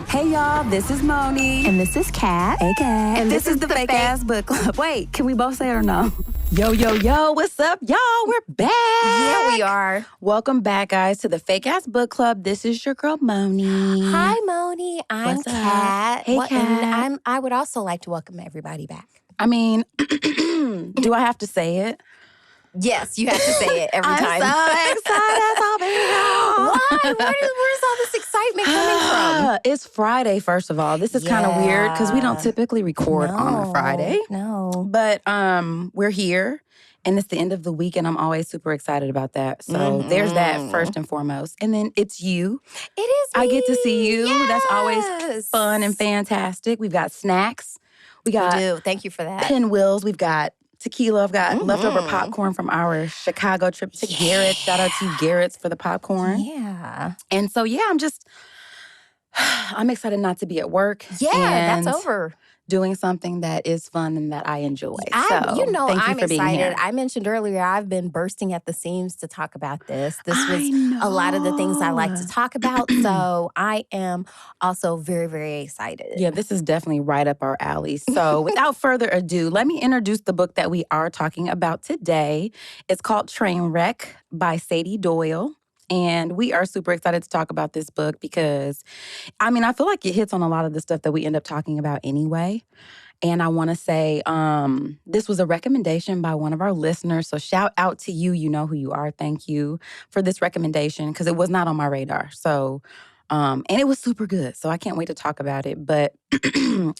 Hey y'all, this is Moni. And this is Kat. Hey Kat. And this is the Fake Ass Book Club. Wait, can we both say it or no? Yo, what's up, y'all? We're back. Yeah, we are. Welcome back, guys, to the Fake Ass Book Club. This is your girl, Moni. Hi, Moni. I'm What's up? Kat. Hey, Kat. And I would also like to welcome everybody back. I mean, do I have to say it? Yes, you have to say it every time. I'm so excited. Why? Where's all this excitement coming from? It's Friday, first of all. This is kind of weird because we don't typically record on a Friday. No. But we're here, and it's the end of the week, and I'm always super excited about that. So there's that first and foremost. And then it's you. It is me. I get to see you. Yes. That's always fun and fantastic. We've got snacks. We got We do. Thank you for that. pinwheels. We've got tequila. I've got leftover popcorn from our Chicago trip to Garrett's. Shout out to Garrett's for the popcorn. Yeah. And so, I'm excited not to be at work. Yeah, and that's over. doing something that is fun and that I enjoy. I'm thank you for being excited. here. I mentioned earlier I've been bursting at the seams to talk about this. This was a lot of the things I like to talk about. So I am also very, very excited. Yeah, this is definitely right up our alley. So without further ado, let me introduce the book that we are talking about today. It's called Trainwreck by Sady Doyle. And we are super excited to talk about this book because, I feel like it hits on a lot of the stuff that we end up talking about anyway. And I want to say this was a recommendation by one of our listeners. So shout out to you. You know who you are. Thank you for this recommendation because it was not on my radar. So, and it was super good. So I can't wait to talk about it. But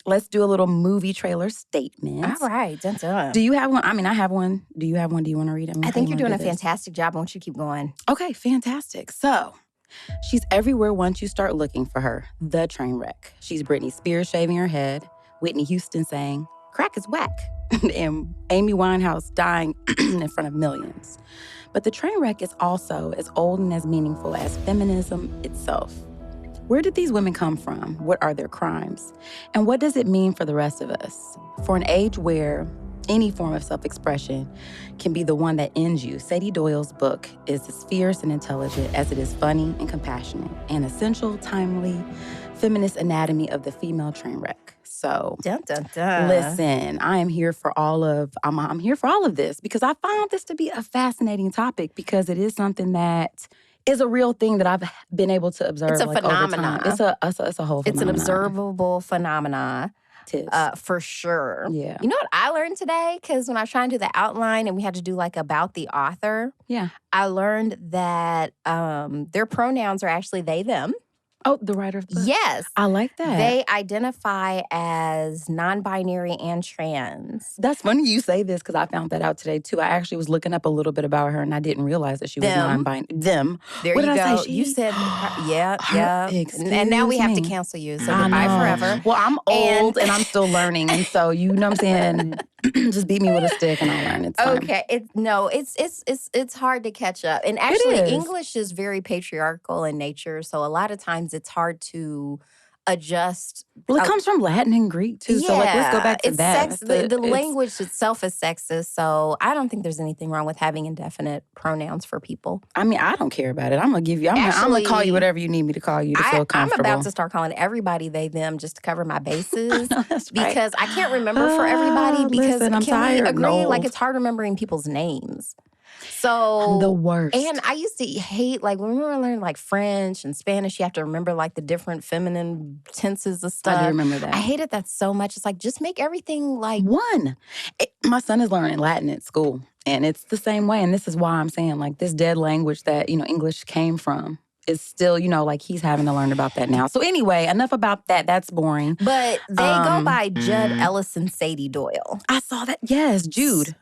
let's do a little movie trailer statement. All right. Dun, dun. Do you have one? I have one. Do you have one? Do you want to read it? I think you're doing a fantastic job. I want you to keep going. Okay, fantastic. So, she's everywhere once you start looking for her. The train wreck. She's Britney Spears shaving her head, Whitney Houston saying, "Crack is whack," and Amy Winehouse dying in front of millions. But the train wreck is also as old and as meaningful as feminism itself. Where did these women come from? What are their crimes? And what does it mean for the rest of us? For an age where any form of self-expression can be the one that ends you, Sady Doyle's book is as fierce and intelligent as it is funny and compassionate, an essential, timely, feminist anatomy of the female train wreck. So, Dun, dun, dun. listen, I'm here for all of this because I found this to be a fascinating topic because it is something that is a real thing that I've been able to observe. It's a over phenomenon. time. It's a whole phenomenon. It's an observable phenomenon. It is. For sure. Yeah. You know what I learned today? Because when I was trying to do the outline and we had to do like about the author, Yeah. I learned that their pronouns are actually they, them. Oh, the writer of the book? Yes. I like that. They identify as non-binary and trans. That's funny you say this because I found that out today too. I actually was looking up a little bit about her and I didn't realize that she was non-binary. Them. There What you did I go. say? You said, yeah. And now we have to cancel you. So I goodbye know. forever. Well, I'm old and I'm still learning. And so, you know what I'm saying? Just beat me with a stick and I'll learn. It's fine. Okay. It's hard to catch up. And actually, is. English is very patriarchal in nature. So a lot of times it's hard to adjust. Well, it comes from Latin and Greek too. So let's go back to that. The language itself is sexist. So I don't think there's anything wrong with having indefinite pronouns for people. I don't care about it. I'm going to give you, I'm going to call you whatever you need me to call you to feel comfortable. I'm about to start calling everybody they, them just to cover my bases. That's right. Because I can't remember for everybody because listen, I'm can tired we and agree? old. Like it's hard remembering people's names. So the worst. And I used to hate, like, when we were learning, like, French and Spanish, you have to remember, like, the different feminine tenses of stuff. I do remember that. I hated that so much. It's like, just make everything, like... One. My son is learning Latin at school, and it's the same way. And this is why I'm saying, like, this dead language that, English came from is still, like he's having to learn about that now. So anyway, enough about that. That's boring. But they go by Jude Ellison Sady Doyle. I saw that. Yes, Jude.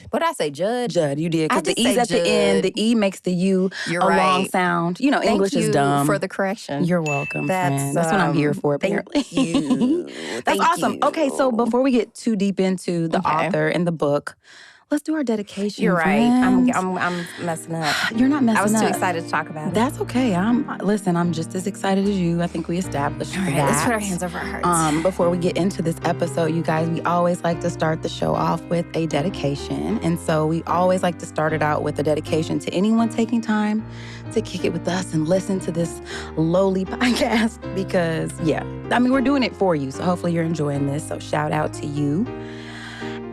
What did I say, Judd? Judd, you did. I Because the did E's say at the end, the E makes the U You're a right. long sound. English is dumb. Thank you for the correction. You're welcome, friend. That's what I'm here for, apparently. Thank you. That's awesome. You. Okay, so before we get too deep into the author and the book, let's do our dedication. You're right. I'm friends. messing up. You're not messing up. I was too excited to talk about it. That's okay. I'm just as excited as you. I think we established All right, that. let's put our hands over our hearts. Before we get into this episode, you guys, we always like to start the show off with a dedication. And so we always like to start it out with a dedication to anyone taking time to kick it with us and listen to this lowly podcast because, we're doing it for you. So hopefully you're enjoying this. So shout out to you.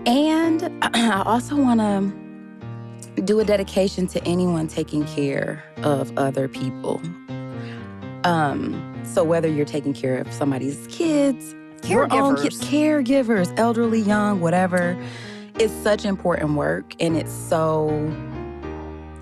And I also want to do a dedication to anyone taking care of other people. So whether you're taking care of somebody's kids, caregivers, elderly, young, whatever, it's such important work, and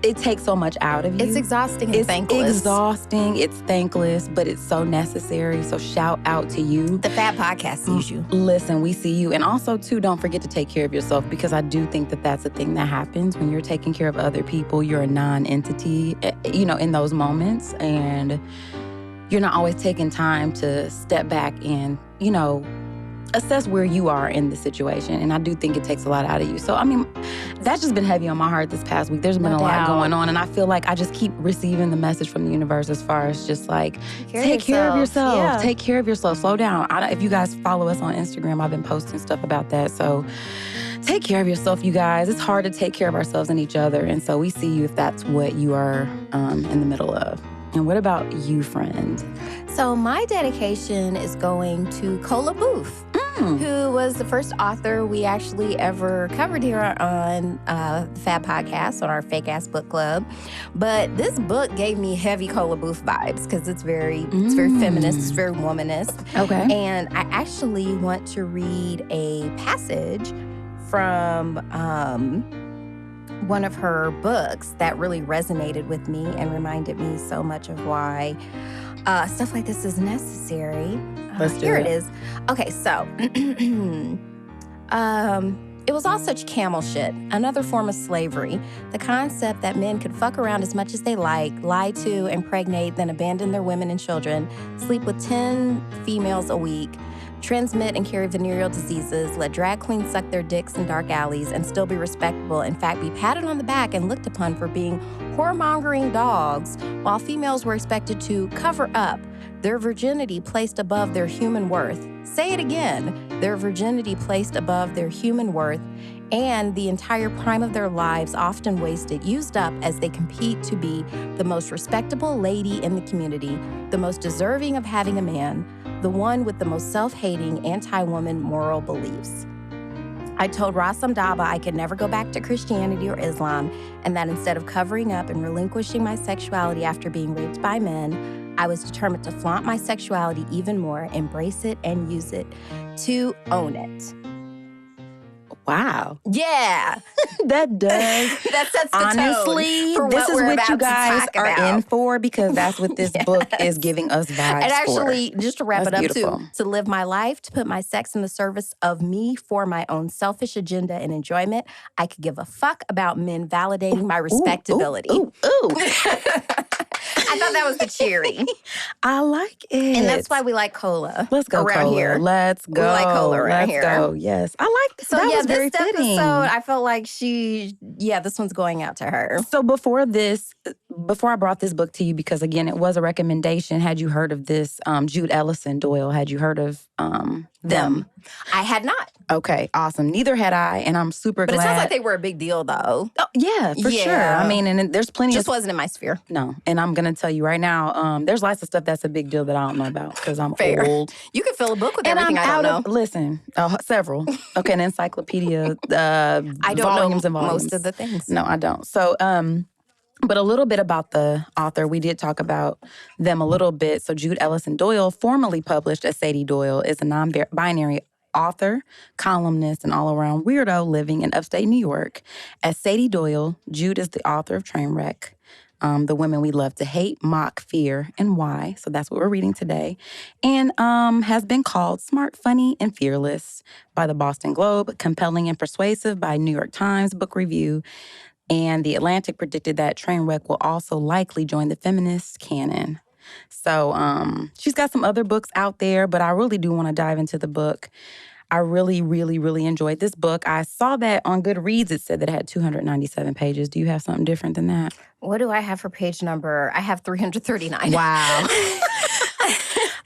it takes so much out of you. It's exhausting and thankless. It's exhausting, it's thankless, but it's so necessary. So shout out to you. The Fab Podcast sees you. Listen, we see you. And also, too, don't forget to take care of yourself, because I do think that that's a thing that happens when you're taking care of other people. You're a non-entity, in those moments. And you're not always taking time to step back and, assess where you are in the situation. And I do think it takes a lot out of you. So, that's just been heavy on my heart this past week. There's been a lot going on. And I feel like I just keep receiving the message from the universe as far as just like, take care of yourself. Yeah. Take care of yourself. Slow down. If you guys follow us on Instagram, I've been posting stuff about that. So take care of yourself, you guys. It's hard to take care of ourselves and each other. And so we see you if that's what you are in the middle of. And what about you, friend? So my dedication is going to Cola Booth, who was the first author we actually ever covered here on the Fab Podcast, on our Fake Ass Book Club. But this book gave me heavy Cola Booth vibes because it's very feminist, it's very womanist. Okay. And I actually want to read a passage from one of her books that really resonated with me and reminded me so much of why stuff like this is necessary. Let's do Here it. it is. Okay, so it was all such camel shit, another form of slavery. The concept that men could fuck around as much as they like, lie to, impregnate, then abandon their women and children, sleep with 10 females a week, transmit and carry venereal diseases, let drag queens suck their dicks in dark alleys and still be respectable, in fact, be patted on the back and looked upon for being whoremongering dogs, while females were expected to cover up, their virginity placed above their human worth. Say it again, their virginity placed above their human worth, and the entire prime of their lives often wasted, used up as they compete to be the most respectable lady in the community, the most deserving of having a man, the one with the most self-hating, anti-woman moral beliefs. I told Rassam Daba I could never go back to Christianity or Islam, and that instead of covering up and relinquishing my sexuality after being raped by men, I was determined to flaunt my sexuality even more, embrace it, and use it to own it. Wow. Yeah. That does. That sets the honestly, tone for this what is we're what about you to guys talk are about. in for, because that's what this book is giving us vibes And actually, for. just to wrap That's it up beautiful. too, to live my life, to put my sex in the service of me for my own selfish agenda and enjoyment, I could give a fuck about men validating my respectability. Ooh. I thought that was the cheery. I like it. And that's why we like cola. Let's go, around cola. here. Let's go. We like cola around Let's here. go. Yes. I like this. So that yeah, was very this fitting. episode, I felt like this one's going out to her. So before I brought this book to you, because again, it was a recommendation. Had you heard of this Jude Ellison Doyle? Had you heard of them? I had not. Okay, awesome. Neither had I, and I'm super glad. But it sounds like they were a big deal, though. Oh, yeah, for sure. I mean, and there's plenty Just wasn't in my sphere. No, and I'm going to tell you right now, there's lots of stuff that's a big deal that I don't know about because I'm Fair. old. You could fill a book with And everything I'm I don't know. Listen, several. Okay, an encyclopedia, I don't volumes know and volumes. most of the things. No, I don't. So, but a little bit about the author. We did talk about them a little bit. So Jude Ellison Doyle, formerly published as Sady Doyle, is a non-binary author, columnist, and all-around weirdo living in upstate New York. As Sady Doyle, Jude is the author of Trainwreck, The Women We Love to Hate, Mock, Fear, and Why. So that's what we're reading today. And has been called smart, funny, and fearless by the Boston Globe, compelling and persuasive by New York Times Book Review. And The Atlantic predicted that Trainwreck will also likely join the feminist canon. So she's got some other books out there, but I really do want to dive into the book. I really, really, really enjoyed this book. I saw that on Goodreads. It said that it had 297 pages. Do you have something different than that? What do I have for page number? I have 339. Wow.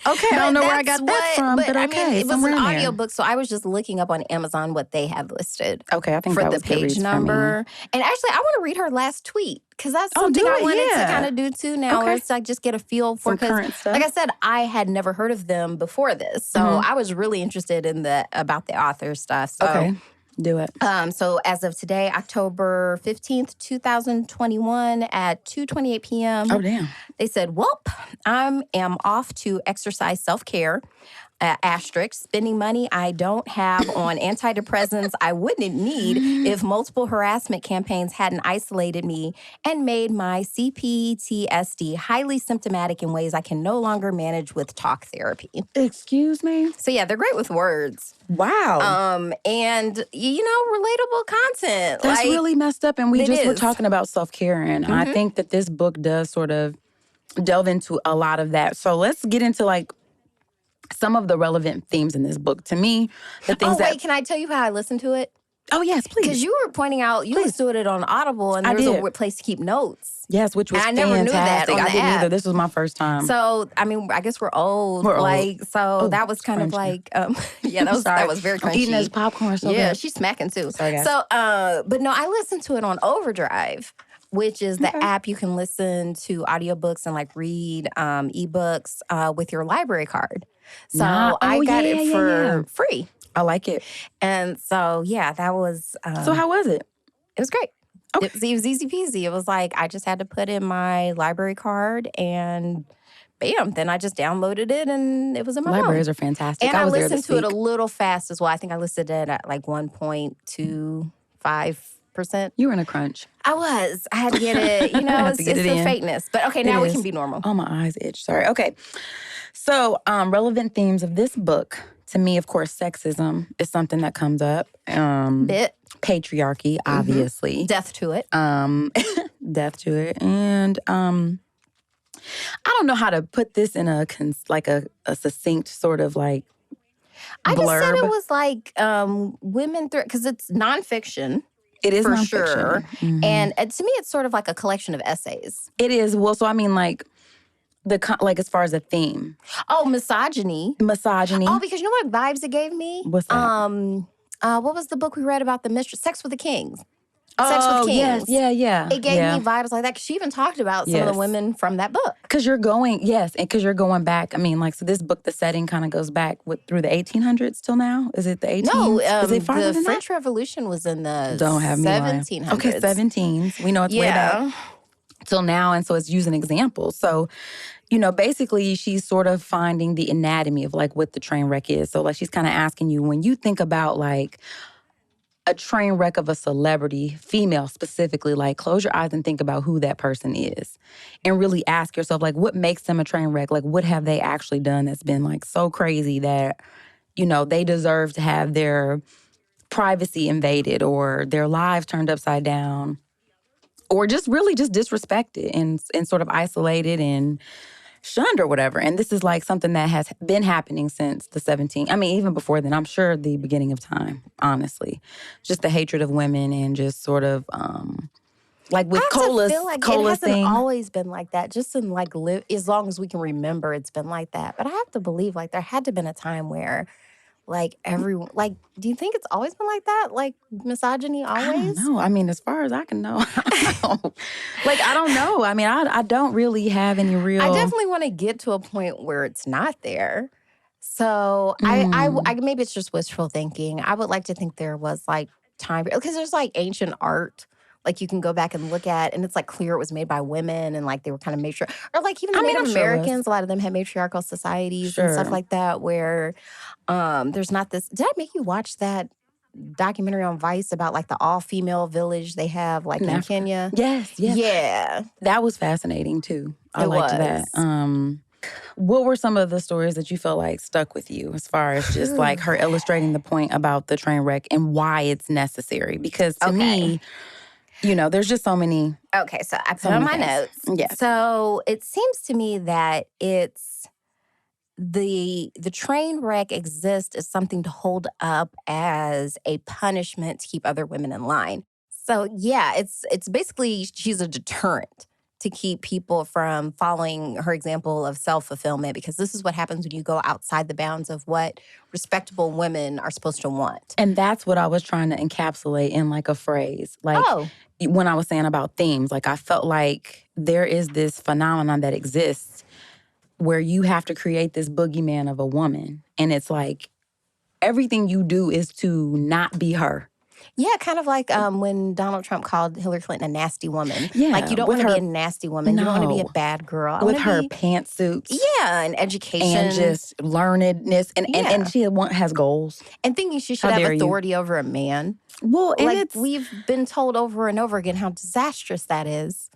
Okay, I don't know where I got that from, but okay, I mean, it was somewhere an in there. audiobook, so I was just looking up on Amazon what they have listed. Okay, I think for that the was page Goodreads number. And actually, I want to read her last tweet because that's something do I it, wanted to yeah. kind of do too now, Okay. or to just get a feel for. Some current stuff. Like I said, I had never heard of them before this, so I was really interested in about the author stuff. So, Okay, do it. So as of today, October 15th, 2021 at 2:28 p.m. Oh, damn. They said, "Welp, I am off to exercise self-care. Asterisk, spending money I don't have on antidepressants I wouldn't need if multiple harassment campaigns hadn't isolated me and made my CPTSD highly symptomatic in ways I can no longer manage with talk therapy." Excuse me? So yeah, they're great with words. Wow. And relatable content. That's really messed up. And we just were talking about self-care, and I think that this book does sort of delve into a lot of that. So let's get into some of the relevant themes in this book. To me, the things can I tell you how I listened to it? Oh, yes, please. Because you were pointing out, you listened to it on Audible, and there was a place to keep notes. Yes, which was and I fantastic. never knew that on I the didn't app. either. This was my first time. So, I mean, I guess we're old. We're old. So that was kind of crunchy. that was very crunchy. I'm eating this popcorn so bad. She's smacking too. Sorry, guys. So, but no, I listened to it on Overdrive, which is the app you can listen to audiobooks and read ebooks with your library card. So I got it for free. I like it. And so, that was... so how was it? It was great. Okay. It was easy peasy. It was I just had to put in my library card and bam, then I just downloaded it and it was in my Libraries phone. are fantastic. And I listened to it a little fast as well. I think I listened to it at 1.25%. You were in a crunch. I was. I had to get it. It's the fakeness. But okay, now we can be normal. Oh, my eyes itch. Sorry. Okay. So, relevant themes of this book, to me, of course, sexism is something that comes up. Bit. Patriarchy, obviously. Death to it. Death to it. And I don't know how to put this in a succinct sort of blurb. I just said it was women through, because it's nonfiction. It is for nonfiction. sure. And to me, it's sort of like a collection of essays. It is. Well, so I mean, as far as a theme. Oh, misogyny. Misogyny. Oh, because you know what vibes it gave me? What's that? What was the book we read about the mistress? Sex with the Kings. Oh, Sex with Kings. Yes, yeah. It gave me vibes like that because she even talked about some of the women from that book. Because you're going back. I mean, so this book, the setting kind of goes back through the 1800s till now. Is it the 1800s? No, is it farther the than French Revolution was in the Don't have me 1700s. Okay, 17s. We know it's way back till now, and so it's using examples. So, basically she's sort of finding the anatomy of what the train wreck is. So she's kind of asking you, when you think about a train wreck of a celebrity, female specifically, close your eyes and think about who that person is. And really ask yourself, what makes them a train wreck? What have they actually done that's been so crazy that, they deserve to have their privacy invaded or their lives turned upside down or just really just disrespected and sort of isolated and shunned or whatever. And this is something that has been happening since the 17th. I mean, even before then, I'm sure the beginning of time, honestly. Just the hatred of women and just sort of, with Cola's it hasn't always been like that. Just in as long as we can remember, it's been like that. But I have to believe there had to have been a time where everyone, do you think it's always been like that? Misogyny always? I don't know. I mean, as far as I can know, I don't know. I mean, I don't really have any real... I definitely want to get to a point where it's not there. So I maybe it's just wishful thinking. I would like to think there was time, because there's ancient art. You can go back and look at, and it's clear it was made by women, and they were kind of matriarchal. Or even the Native Americans, a lot of them had matriarchal societies and stuff like that, where there's not this. Did I make you watch that documentary on Vice about the all-female village they have in Kenya? Yes. Yeah. That was fascinating too. I liked that. What were some of the stories that you feel stuck with you as far as just her illustrating the point about the train wreck and why it's necessary? Because to me, there's just so many. Okay, so I put on my notes. Yeah. So it seems to me that it's the train wreck exists as something to hold up as a punishment to keep other women in line. So yeah, it's basically she's a deterrent to keep people from following her example of self-fulfillment, because this is what happens when you go outside the bounds of what respectable women are supposed to want. And that's what I was trying to encapsulate in like a phrase. Like when I was saying about themes, like I felt like there is this phenomenon that exists where you have to create this boogeyman of a woman. And it's like everything you do is to not be her. Yeah, kind of like when Donald Trump called Hillary Clinton a nasty woman. Yeah, like you don't want to be a nasty woman. No. You don't want to be a bad girl. With her pantsuits. Yeah, and education. And just learnedness. And she has goals. And thinking she should have authority over a man. Well, and like we've been told over and over again how disastrous that is.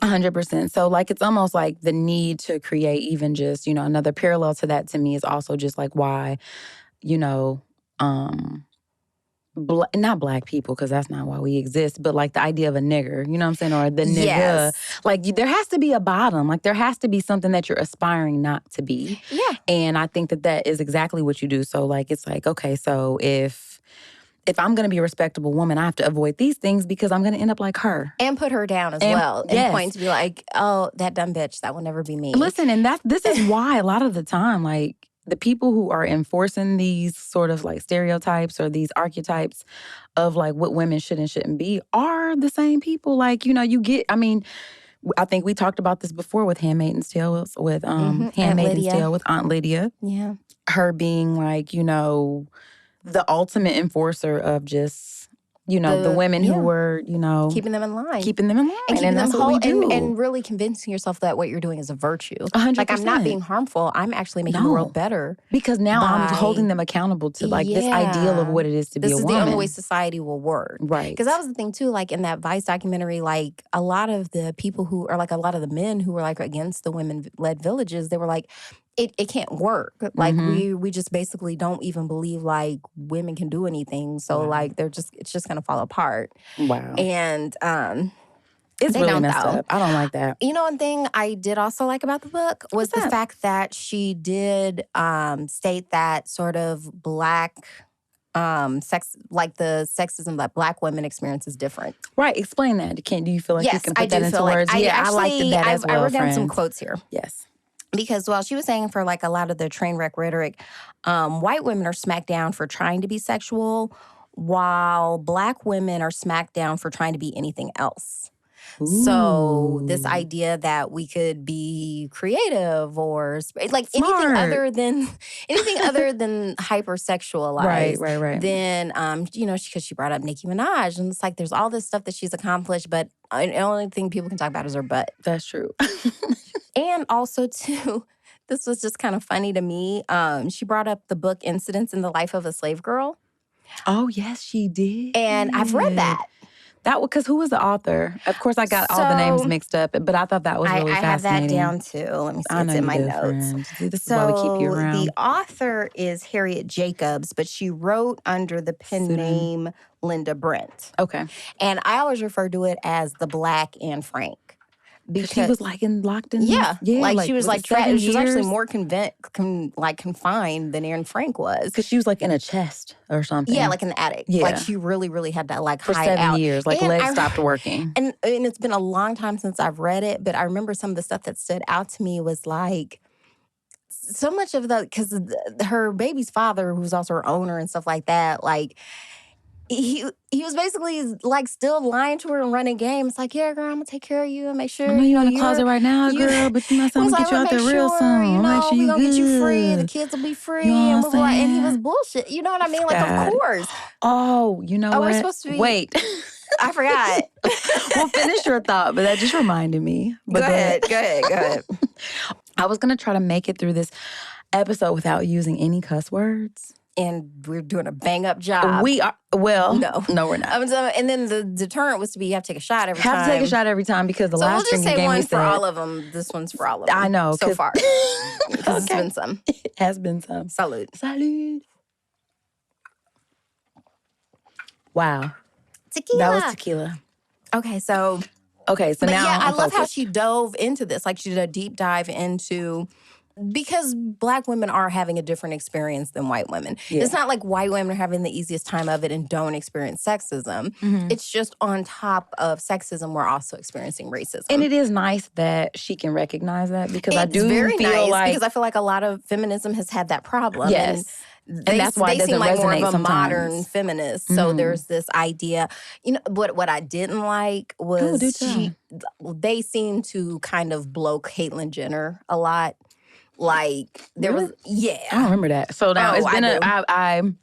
100%. So, like, it's almost like the need to create even just, another parallel to that to me is also just like why, not black people, because that's not why we exist, but like the idea of a nigger, you know what I'm saying? Or the nigga. Yes. Like there has to be a bottom. Like there has to be something that you're aspiring not to be. Yeah. And I think that is exactly what you do. So like, it's like, okay, so if I'm going to be a respectable woman, I have to avoid these things because I'm going to end up like her. And put her down as well. And point to be like, oh, that dumb bitch, that will never be me. Listen, and this is why a lot of the time, like, the people who are enforcing these sort of like stereotypes or these archetypes of like what women should and shouldn't be are the same people. Like, I think we talked about this before with Handmaid's Tale, with Handmaid's Tale with Aunt Lydia. Yeah. Her being like, the ultimate enforcer of just, the women who were, keeping them in line. Keeping them in line. And keeping that's them what we do. And really convincing yourself that what you're doing is a virtue. 100%. Like, I'm not being harmful. I'm actually making the world better. Because now I'm holding them accountable to, like, this ideal of what it is to be a woman. This is the only way society will work. Right. Because that was the thing, too. Like, in that Vice documentary, like, a lot of the people who, or like a lot of the men who were, like, against the women-led villages, they were like, it can't work. Like, we just basically don't even believe, like, women can do anything. So, like, it's just going to fall apart. Wow. And it's really messed up. I don't like that. One thing I did also like about the book was the fact that she did state that sort of Black sex, like the sexism that Black women experience is different. Right. Explain that. Do you feel like you can put that into like, words? I liked that as well, I wrote down some quotes here. Yes. Because while she was saying for like a lot of the train wreck rhetoric, white women are smacked down for trying to be sexual, while Black women are smacked down for trying to be anything else. Ooh. So this idea that we could be creative or like Smart. anything other than hypersexualized. Right. Then, because she brought up Nicki Minaj, and it's like there's all this stuff that she's accomplished, but the only thing people can talk about is her butt. That's true. And also, too, this was just kind of funny to me. She brought up the book Incidents in the Life of a Slave Girl. Oh, yes, she did. And I've read that. Because who was the author? Of course, I got all the names mixed up, but I thought that was really fascinating. I have that down, too. Let me see. It's in my notes. See, this is why we keep you around. The author is Harriet Jacobs, but she wrote under the pen name Linda Brent. Okay. And I always refer to it as the Black Anne Frank. Because she was like locked in. Yeah, like she was like that. She was actually more confined than Anne Frank was. Because she was like in a chest or something. Yeah, like in the attic. Yeah. Like she really, really had that like for hide 7 out. years. Like legs stopped working. And it's been a long time since I've read it, but I remember some of the stuff that stood out to me was like so much of the, because her baby's father, who's also her owner and stuff like that, like he was basically like still lying to her and running games. Like, yeah, girl, I'm gonna take care of you and make sure. I know you're in the closet right now, girl, but I'm gonna get you out there real soon. Make sure we're gonna get you free. The kids will be free. And he was bullshit. You know what I mean? Like, of course. Oh, you know what? We're supposed to be. Wait. I forgot. Well, finish your thought, but that just reminded me. But go ahead. I was gonna try to make it through this episode without using any cuss words. And we're doing a bang-up job. We are. Well, no, we're not. And then the deterrent was to be you have to take a shot every time. Have to take a shot every time because the last drink you gave me said... we'll just say one for all of them. This one's for all of them. I know. So far. Because it's been some. It has been some. Salud. Salud. Wow. Tequila. That was tequila. Okay, so now yeah, I love focused. how she dove into this. Like she did a deep dive into because Black women are having a different experience than white women. Yeah. It's not like white women are having the easiest time of it and don't experience sexism. Mm-hmm. It's just on top of sexism, we're also experiencing racism. And it is nice that she can recognize that because I It's do very feel nice like... because I feel like a lot of feminism has had that problem. Yes. And that's why it they seem doesn't like more of resonate a sometimes. modern feminist. So there's this idea. You know, what I didn't like was they seem to kind of blow Caitlyn Jenner a lot. Like there was, I don't remember that. So now it's been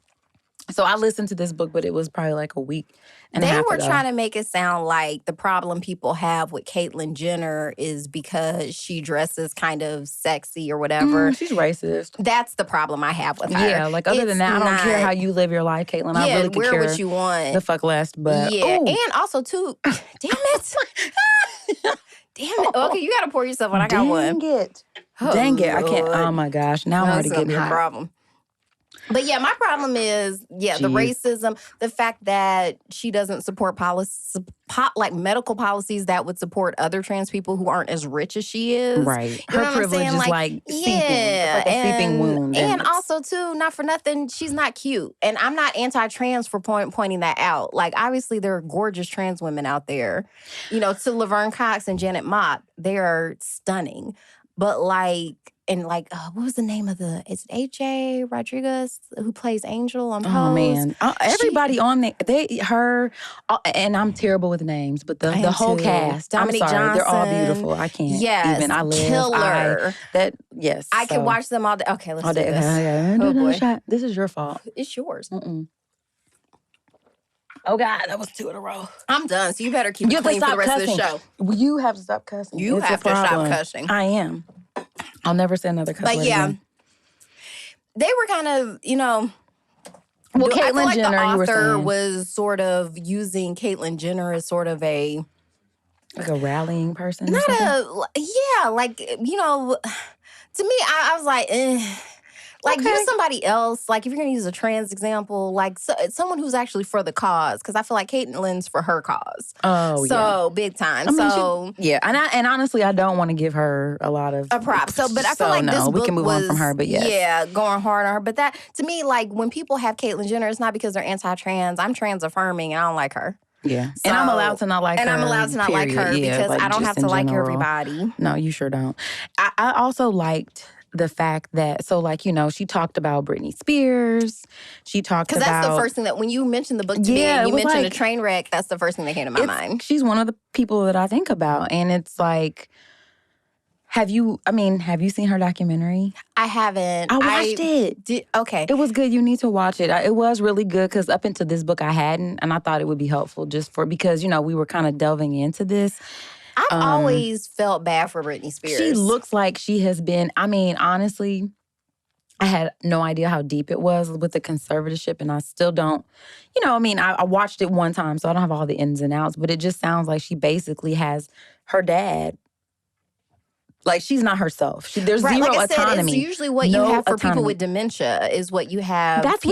so I listened to this book, but it was probably like a week and a half ago. They were trying to make it sound like the problem people have with Caitlyn Jenner is because she dresses kind of sexy or whatever. She's racist. That's the problem I have with her. Yeah, like other than that, I don't care how you live your life, Caitlyn. I really could wear care what you want. The fuck less, but and also too, damn it. Damn it. Okay, you got to pour yourself one. I got one. Dang it. I can't. Oh my gosh. Now I'm already getting hot. Problem. But yeah, my problem is, the racism, the fact that she doesn't support like medical policies that would support other trans people who aren't as rich as she is. Right. Her privilege is like seeping. It's like a seeping wound. And also, too, not for nothing, she's not cute. And I'm not anti-trans for pointing that out. Like, obviously, there are gorgeous trans women out there. You know, to Laverne Cox and Janet Mock, they are stunning. But like... And like, what was the name of is it AJ Rodriguez who plays Angel on Pose? Oh, man. Everybody on there, and I'm terrible with names, but the whole cast, Dominique I'm sorry, Johnson, they're all beautiful. I can't even. I live. Killer. I can watch them all day. Okay, let's do this. Oh, boy. This is your fault. It's yours. Oh, God, that was 2 in a row. I'm done, so you better keep it clean for the rest of the show. You have to stop cussing. You have to stop cussing. I am. I'll never say another cuss word again. They were kind of, well, Caitlyn Jenner, you were saying. The author was sort of using Caitlyn Jenner as sort of a... Like a rallying person? To me, I was like, Like, use somebody else. Like, if you're going to use a trans example, like, someone who's actually for the cause. Because I feel like Caitlyn's for her cause. Oh, so, big time. I mean, and honestly, I don't want to give her a lot of... a prop. But I feel like this book we can move on from her, but yes. Yeah, going hard on her. But that, to me, like, when people have Caitlyn Jenner, it's not because they're anti-trans. I'm trans-affirming, and I don't like her. Yeah. So, and I'm allowed to not like her. And I'm allowed to not like her because like, I don't have to like everybody. No, you sure don't. I also liked... the fact that, she talked about Britney Spears. She talked about... Because that's the first thing that, when you mentioned the book to me and you mentioned a train wreck, that's the first thing that came to my mind. She's one of the people that I think about. And it's like, have you seen her documentary? I haven't. I watched it. Okay. It was good. You need to watch it. It was really good because up until this book I hadn't. And I thought it would be helpful because, we were kind of delving into this. I've always felt bad for Britney Spears. She looks like she has been, honestly, I had no idea how deep it was with the conservatorship, and I still don't, I watched it one time, so I don't have all the ins and outs, but it just sounds like she basically has her dad. Like, she's not herself. There's zero autonomy. It's usually what you have for people with dementia is what you have. That's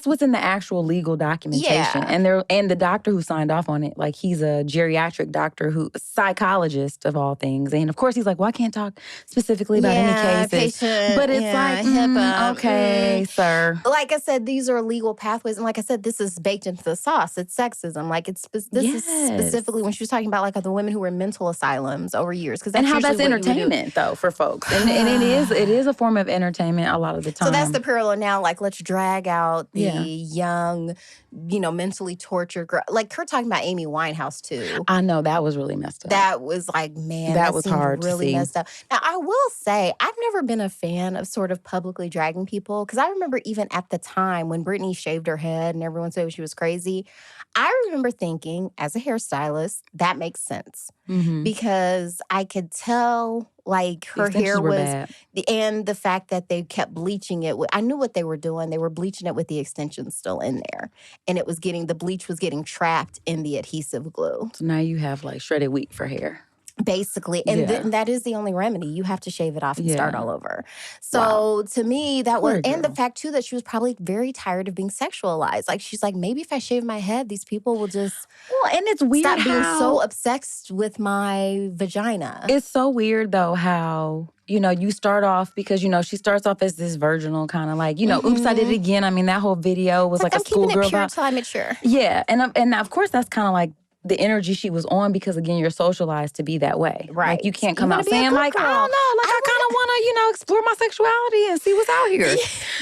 what's in the actual legal documentation. Yeah. And the doctor who signed off on it, like, he's a geriatric doctor a psychologist of all things. And of course, he's like, well, I can't talk specifically about any cases. But it's okay, sir. Like I said, these are legal pathways. And like I said, this is baked into the sauce. It's sexism. Like, this is specifically when she was talking about, like, the women who were in mental asylums over years. And how that's entertainment. Though, for folks. And it is a form of entertainment a lot of the time. So that's the parallel now. Like, let's drag out the young, mentally tortured girl. Like, her talking about Amy Winehouse, too. I know, that was really messed up. That was like, man, that was hard really to see. Messed up. Now, I will say, I've never been a fan of sort of publicly dragging people. Because I remember even at the time when Britney shaved her head and everyone said she was crazy, I remember thinking, as a hairstylist, that makes sense. Mm-hmm. Because I could tell, like, her hair was... And the fact that they kept bleaching it. I knew what they were doing. They were bleaching it with the extensions still in there. And the bleach was getting trapped in the adhesive glue. So now you have, like, shredded wheat for hair. Basically. And Yeah. that is the only remedy. You have to shave it off and Yeah. start all over. So to me, that Poor was, and the girl. fact too that she was probably very tired of being sexualized. Like she's like, maybe if I shave my head, these people will just Well, and it's weird stop being how so obsessed with my vagina. it's so weird though how, you know, you start off because, you know, she starts off as this virginal kind of like, you know, oops, I did it again. I mean, that whole video was It's like a I'm keeping it schoolgirl pure vibe. till I mature. Yeah, and of course that's kind of like the energy she was on because again you're socialized to be that way. Right. Like you can't You come wanna out be a saying good like, I girl. don't know, like I kind of want to, you know, explore my sexuality and see what's out here.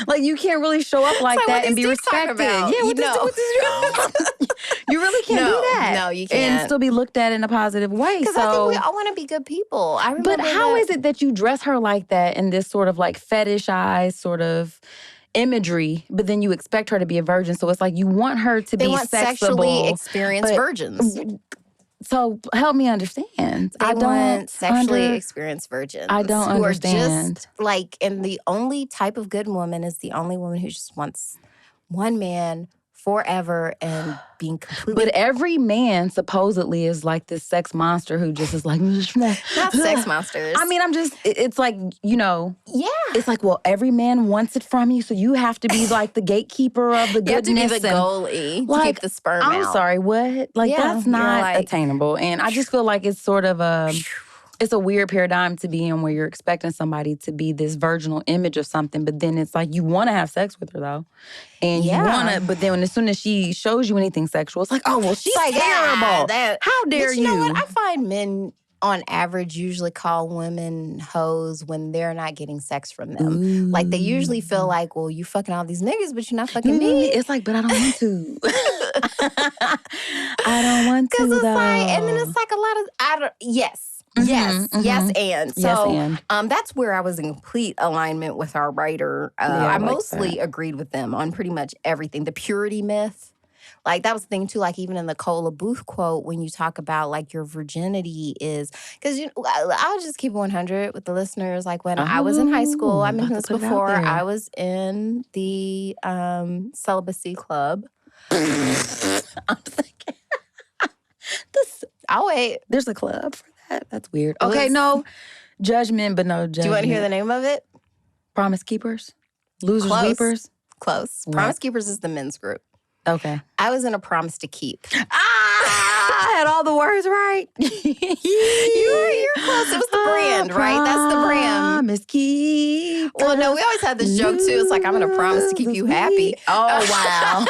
Like you can't really show up like like, that what and these be dicks talking respected. about? Yeah, You know. you really can't do that. No, you And can't. still be looked at in a positive way. Because I think we all want to be good people. I remember But how that. is it that you dress her like that in this sort of like fetishized sort of imagery, but then you expect her to be a virgin? So it's like you want her to They be want sexable, sexually experienced but- virgins. So help me understand. They I don't want sexually experienced virgins. I don't who understand. Are just like, and the only type of good woman is the only woman who just wants one man forever and being completely. But every man supposedly is like this sex monster who just is like, not sex monsters. I mean, it's like, you know, yeah. it's like, well, every man wants it from you, so you have to be like the gatekeeper of the You have goodness. to be the goalie to like, keep the sperm I'm out. sorry, what? Like, Yeah, that's you're not like- attainable. And I just feel like it's sort of it's a weird paradigm to be in where you're expecting somebody to be this virginal image of something, but then it's like you want to have sex with her though. And you want to, but then as soon as she shows you anything sexual, it's like, oh, well, she's like, terrible. ah, How dare but you? You know what? I find men on average usually call women hoes when they're not getting sex from them. Ooh. Like they usually feel like, well, you fucking all these niggas, but you're not fucking me. It's like, but I don't want to. I don't want to, Because it's though. like, and then it's like a lot of, yes. Yes, and. So that's where I was in complete alignment with our writer. I mostly agreed with them on pretty much everything. The purity myth. Like, that was the thing, too. Like, even in the Cola Booth quote, when you talk about, like, your virginity is... Because, you know, I'll just keep 100 with the listeners. Like, when I was in high school, I mentioned this before, I was in the celibacy club. I'm thinking... I'll wait. There's a club for that? That's weird. Okay, no judgment, but no judgment. Do you want to hear the name of it? Promise Keepers? Losers Close. Weepers? Close. What? Promise Keepers is the men's group. Okay. I was in a Promise to Keep. I had all the words right. You're close. It was the brand, right? That's the brand. Promise Keep. Well, no, we always had this joke, too. It's like, I'm going to promise to keep you happy. Oh, wow.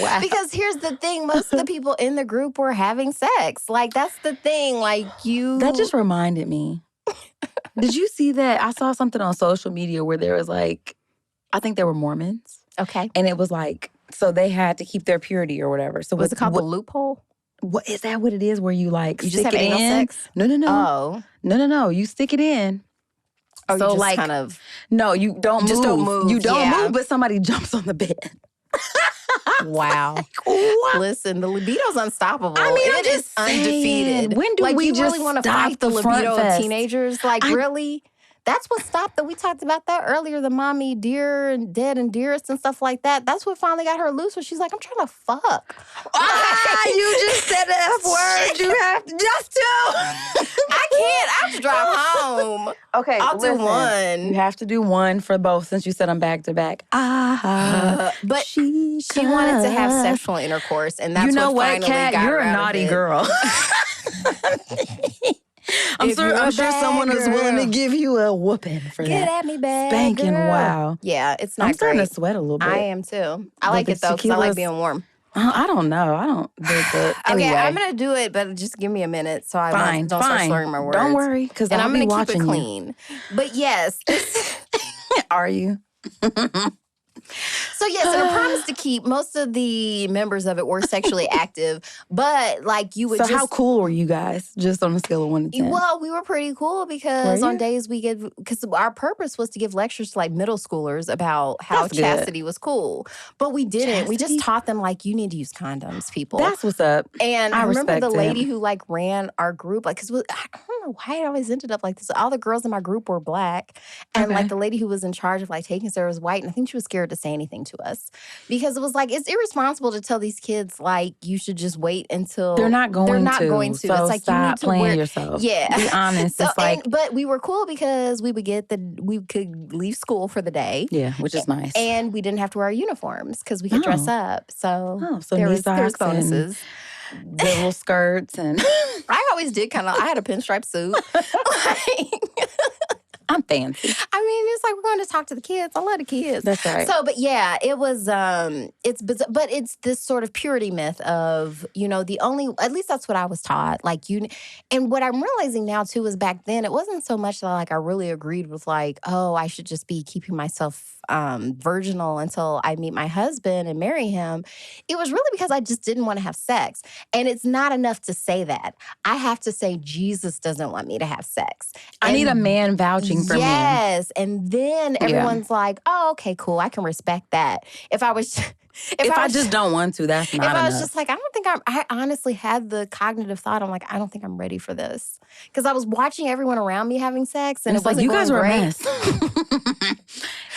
Wow. Because here's the thing. Most of the people in the group were having sex. Like, that's the thing. Like, you... That just reminded me. Did you see that? I saw something on social media where there was like, I think they were Mormons. Okay. And it was like, so they had to keep their purity or whatever. So was it called the loophole? What is that? What it is? Where you like you stick just have it anal in? Sex? No. Oh. No. You stick it in. Oh, so you just like kind of... No, you don't move. Just don't move. You don't move, but somebody jumps on the bed. Wow. What? Listen, the libido's unstoppable. I mean, it is undefeated. When do like, we you just really want to fight the libido of teenagers? Like, really? That's what stopped that. We talked about that earlier, the mommy dear and dead and dearest and stuff like that. That's what finally got her loose when she's like, I'm trying to fuck. You just said the F word. You have to just to. I can't. I have to drive home. Okay, I'll do one. You have to do one for both since you said I'm back to back. But she wanted to have sexual intercourse, and that's what finally Kat, got you're her a out naughty of it. girl. I'm sure someone is willing to give you a whooping for that. Get at me, bad spanking, girl. wow. Yeah, it's not I'm starting great. to sweat a little bit. I am too. I like it though because I like being warm. I don't know. I don't. Anyway. Okay, I'm gonna do it, but just give me a minute so I don't start slurring my words. Don't worry, because I'm gonna keep it clean. But yes, are you? So yes, in a Promise to Keep, most of the members of it were sexually active, but like you would. So how cool were you guys? Just on a scale of 1 to 10. Well, we were pretty cool because on days because our purpose was to give lectures to like middle schoolers about how chastity was cool, but we didn't. Chastity? We just taught them like you need to use condoms, people. That's what's up. And I remember the lady who like ran our group, like because I don't know why it always ended up like this. All the girls in my group were black, and like the lady who was in charge of like taking us there was white, and I think she was scared scared to say anything to us because it was like, it's irresponsible to tell these kids, like, you should just wait until They're not going to. So it's like, stop you need to playing yourself. Yeah. Be honest. So, it's like, but we were cool because we could leave school for the day. Yeah, which is nice. And we didn't have to wear our uniforms because we could dress up. So, there was bonuses. Little skirts and I always did I had a pinstripe suit. I'm fancy. I mean, it's like, we're going to talk to the kids. I love the kids. That's right. So, but yeah, it was, it's this sort of purity myth of, at least that's what I was taught. Like, and what I'm realizing now too is back then, it wasn't so much that like I really agreed with like, oh, I should just be keeping myself virginal until I meet my husband and marry him. It was really because I just didn't want to have sex. And it's not enough to say that. I have to say Jesus doesn't want me to have sex. I need a man vouching for me. Yes. And then everyone's like, oh, okay, cool. I can respect that. If I just don't want to, that's not enough. If I was just like, I honestly had the cognitive thought, I'm like, I don't think I'm ready for this. Because I was watching everyone around me having sex and it wasn't you guys were great. a mess.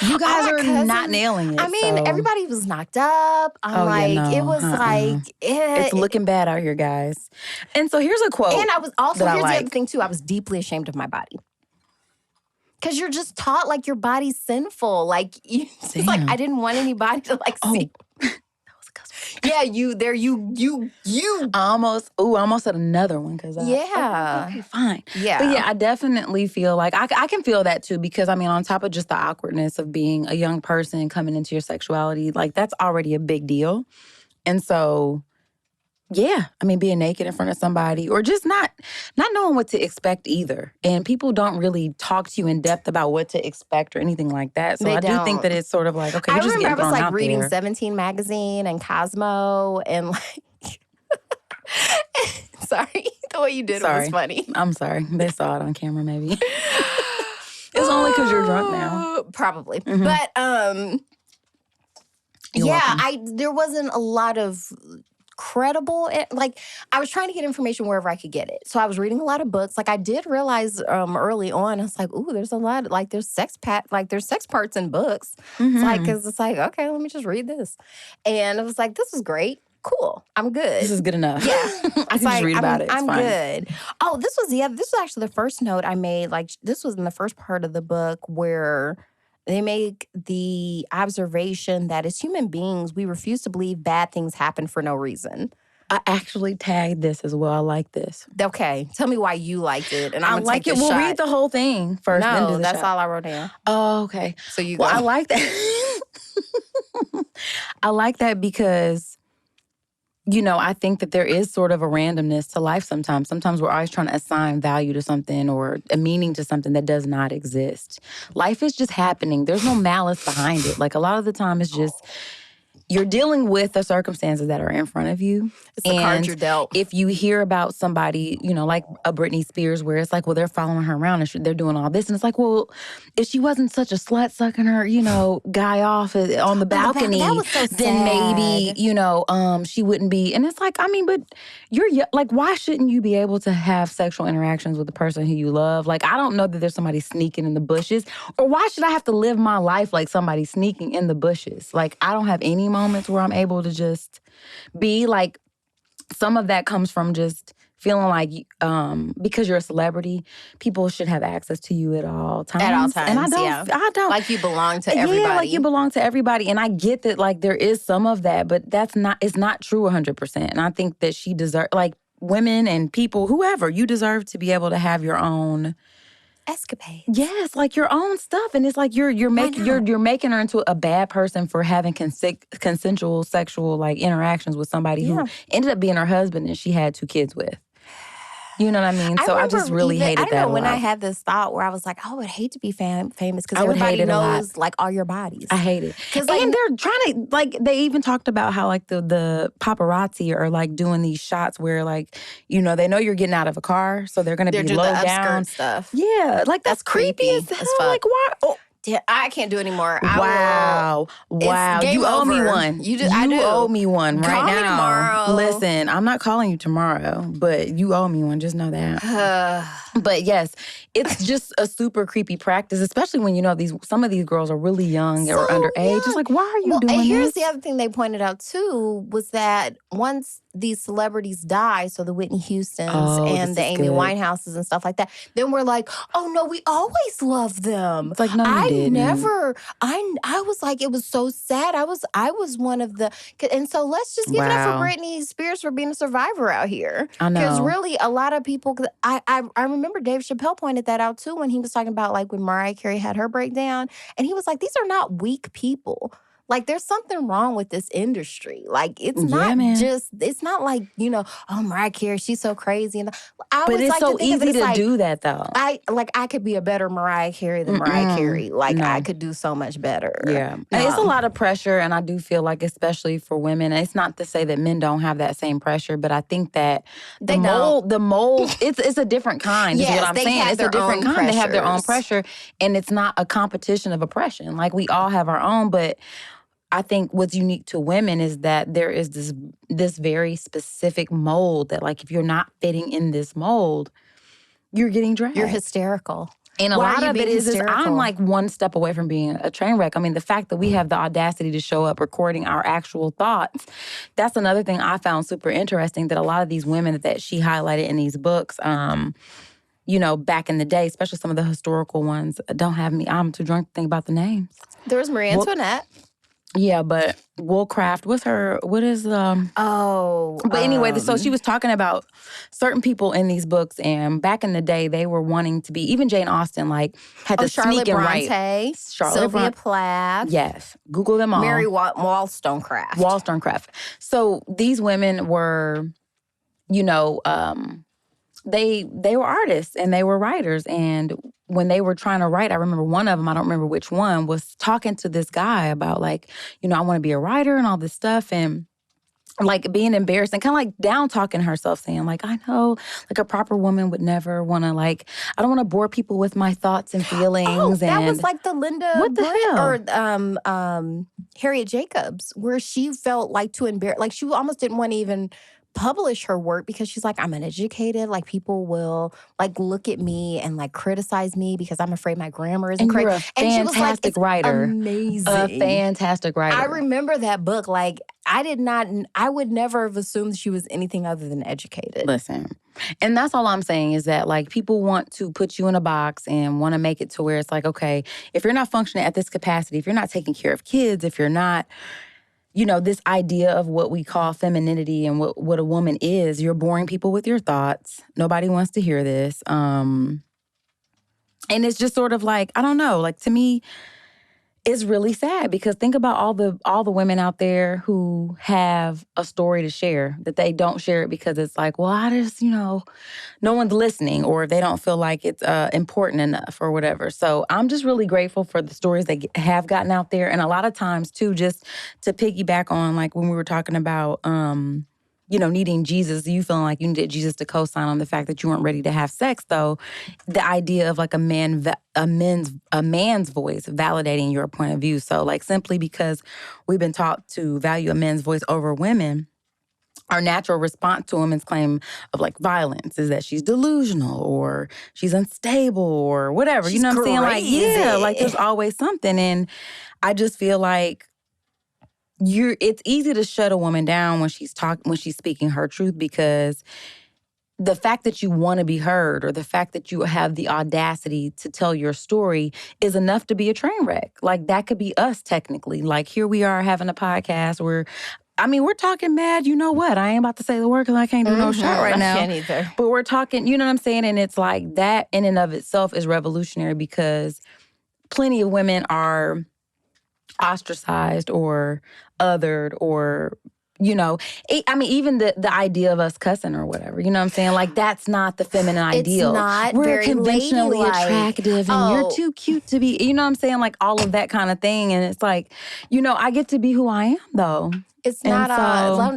You guys are not nailing it. I mean, everybody was knocked up. It was it's looking bad out here, guys. And so here's a quote. And I was also, here's the other thing too, I was deeply ashamed of my body. Because you're just taught like your body's sinful. Like, it's like I didn't want anybody to like see. That was a cuss word. Yeah, you. I almost said another one because okay, fine. Yeah. But yeah, I definitely feel like I can feel that too because I mean, on top of just the awkwardness of being a young person coming into your sexuality, like that's already a big deal. And so, yeah, I mean, being naked in front of somebody or just not knowing what to expect either. And people don't really talk to you in depth about what to expect or anything like that. So I do think that it's sort of like, okay, you're just getting thrown out there. I was like reading 17 magazine and Cosmo and like, sorry, the way you did it was funny. I'm sorry. They saw it on camera maybe. It's only because you're drunk now. Probably. Mm-hmm. But there wasn't a lot of credible, like I was trying to get information wherever I could get it. So I was reading a lot of books. Like I did realize early on, I was like, ooh, there's a lot, like there's sex parts in books. Mm-hmm. It's like, cause it's like, okay, let me just read this. And I was like, this is great. Cool. I'm good. This is good enough. Yeah. I can just read about it. It's I'm fine. Good. Oh, this was actually the first note I made. Like this was in the first part of the book where they make the observation that as human beings, we refuse to believe bad things happen for no reason. I actually tagged this as well. I like this. Okay. Tell me why you liked it. And I like it. We'll read the whole thing first. No, that's all I wrote down. Oh, okay. So you go. Well, I like that. I like that because, I think that there is sort of a randomness to life sometimes. Sometimes we're always trying to assign value to something or a meaning to something that does not exist. Life is just happening. There's no malice behind it. Like a lot of the time it's just you're dealing with the circumstances that are in front of you. It's the cards you're dealt. If you hear about somebody, like a Britney Spears, where it's like, well, they're following her around and they're doing all this. And it's like, well, if she wasn't such a slut sucking her, guy off on the balcony, that was so then maybe, she wouldn't be. And it's like, I mean, but you're like, why shouldn't you be able to have sexual interactions with the person who you love? Like, I don't know that there's somebody sneaking in the bushes. Or why should I have to live my life like somebody sneaking in the bushes? Like, I don't have any moments where I'm able to just be like, some of that comes from just feeling like because you're a celebrity, people should have access to you at all times. At all times, and I don't. Like you belong to everybody. Yeah, like you belong to everybody. And I get that like there is some of that, but it's not true 100%. And I think that she deserves, like women and people, whoever, you deserve to be able to have your own escapade. Yes, like your own stuff. And it's like you're making her into a bad person for having consensual sexual like interactions with somebody who ended up being her husband and she had 2 kids with. You know what I mean? So I just really hated that. I don't know when I had this thought where I was like, I would hate to be famous because everybody knows like all your bodies. I hate it. And they're trying to, like, they even talked about how like the paparazzi are like doing these shots where like, they know you're getting out of a car, so they're going to be low down. Skirt stuff. Yeah, like that's creepy as hell. Like why? Oh. I can't do it anymore. Wow. game You owe me over. one. You do. I do. owe me one right Call me now. tomorrow. Listen, I'm not calling you tomorrow, but you owe me one. Just know that. But yes, it's just a super creepy practice, especially when you know some of these girls are really young or underage. young. It's like, why are you doing and here's this? the other thing they pointed out too was that once these celebrities die, so the Whitney Houstons and the Amy Winehouses and stuff like that, then we're like, oh no, we always loved them. It's like, no, you didn't. I was like, it was so sad. I was one of the, and so let's just give it up for Britney Spears for being a survivor out here. I know. Because really, a lot of people, I remember Dave Chappelle pointed that out too when he was talking about like when Mariah Carey had her breakdown, and he was like, these are not weak people. Like, there's something wrong with this industry. Like, it's not it's not like, oh, Mariah Carey, she's so crazy. And but it's so easy to do that, though. I could be a better Mariah Carey than Mariah Carey. Like, I could do so much better. Yeah. It's a lot of pressure, and I do feel like, especially for women, it's not to say that men don't have that same pressure, but I think that the mold, it's a different kind, is what I'm saying. It's a different kind. They have their own pressure, and it's not a competition of oppression. Like, we all have our own, but I think what's unique to women is that there is this very specific mold that, like, if you're not fitting in this mold, you're getting dragged. You're hysterical. And a lot of it is I'm like one step away from being a train wreck. I mean, the fact that we have the audacity to show up recording our actual thoughts, that's another thing I found super interesting, that a lot of these women that she highlighted in these books, back in the day, especially some of the historical ones, don't have me. I'm too drunk to think about the names. There was Marie Antoinette. Yeah, but Woolcraft, what is but anyway, so she was talking about certain people in these books, and back in the day, they were wanting to be, even Jane Austen, like, had to Charlotte sneak and Bronte, write. Sylvia Plath. Yes. Google them all. Mary Wollstonecraft. So these women were, they were artists and they were writers, and when they were trying to write, I remember one of them, I don't remember which one, was talking to this guy about, like, I want to be a writer and all this stuff, and like being embarrassed and kind of like down talking herself, saying like, I know, like, a proper woman would never want to, like, I don't want to bore people with my thoughts and feelings. Oh, that was like the Linda or Harriet Jacobs, where she felt like too embarrassed, like she almost didn't want to even publish her work because she's like, I'm uneducated. Like, people will like look at me and like criticize me because I'm afraid my grammar isn't correct. And she was like, it's writer. Amazing. A fantastic writer. I remember that book. Like, I would never have assumed she was anything other than educated. Listen. And that's all I'm saying, is that, like, people want to put you in a box and want to make it to where it's like, okay, if you're not functioning at this capacity, if you're not taking care of kids, if you're not, this idea of what we call femininity and what a woman is, you're boring people with your thoughts. Nobody wants to hear this. And it's just sort of like, I don't know, like, to me, it's really sad, because think about all the women out there who have a story to share, that they don't share it because it's like, well, I just, no one's listening, or they don't feel like it's important enough or whatever. So I'm just really grateful for the stories that have gotten out there. And a lot of times too, just to piggyback on, like, when we were talking about, needing Jesus, you feeling like you needed Jesus to co-sign on the fact that you weren't ready to have sex, though, the idea of like a man's voice validating your point of view. So, like, simply because we've been taught to value a man's voice over women, our natural response to a woman's claim of, like, violence is that she's delusional or she's unstable or whatever. She's you know what I'm saying? Like, yeah, like, there's always something. And I just feel like it's easy to shut a woman down when she's speaking her truth, because the fact that you want to be heard, or the fact that you have the audacity to tell your story, is enough to be a train wreck. Like, that could be us technically. Like, here we are having a podcast where, we're talking mad, you know what? I ain't about to say the word because I can't do no shot right now. I can't either. But we're talking, you know what I'm saying? And it's like, that in and of itself is revolutionary, because plenty of women are ostracized or othered or, you know, even the idea of us cussing or whatever, you know what I'm saying? Like, that's not the feminine ideal. It's not We're very conventionally ladylike. attractive and you're too cute to be, you know what I'm saying? Like, all of that kind of thing. And it's like, you know, I get to be who I am, though. It's not,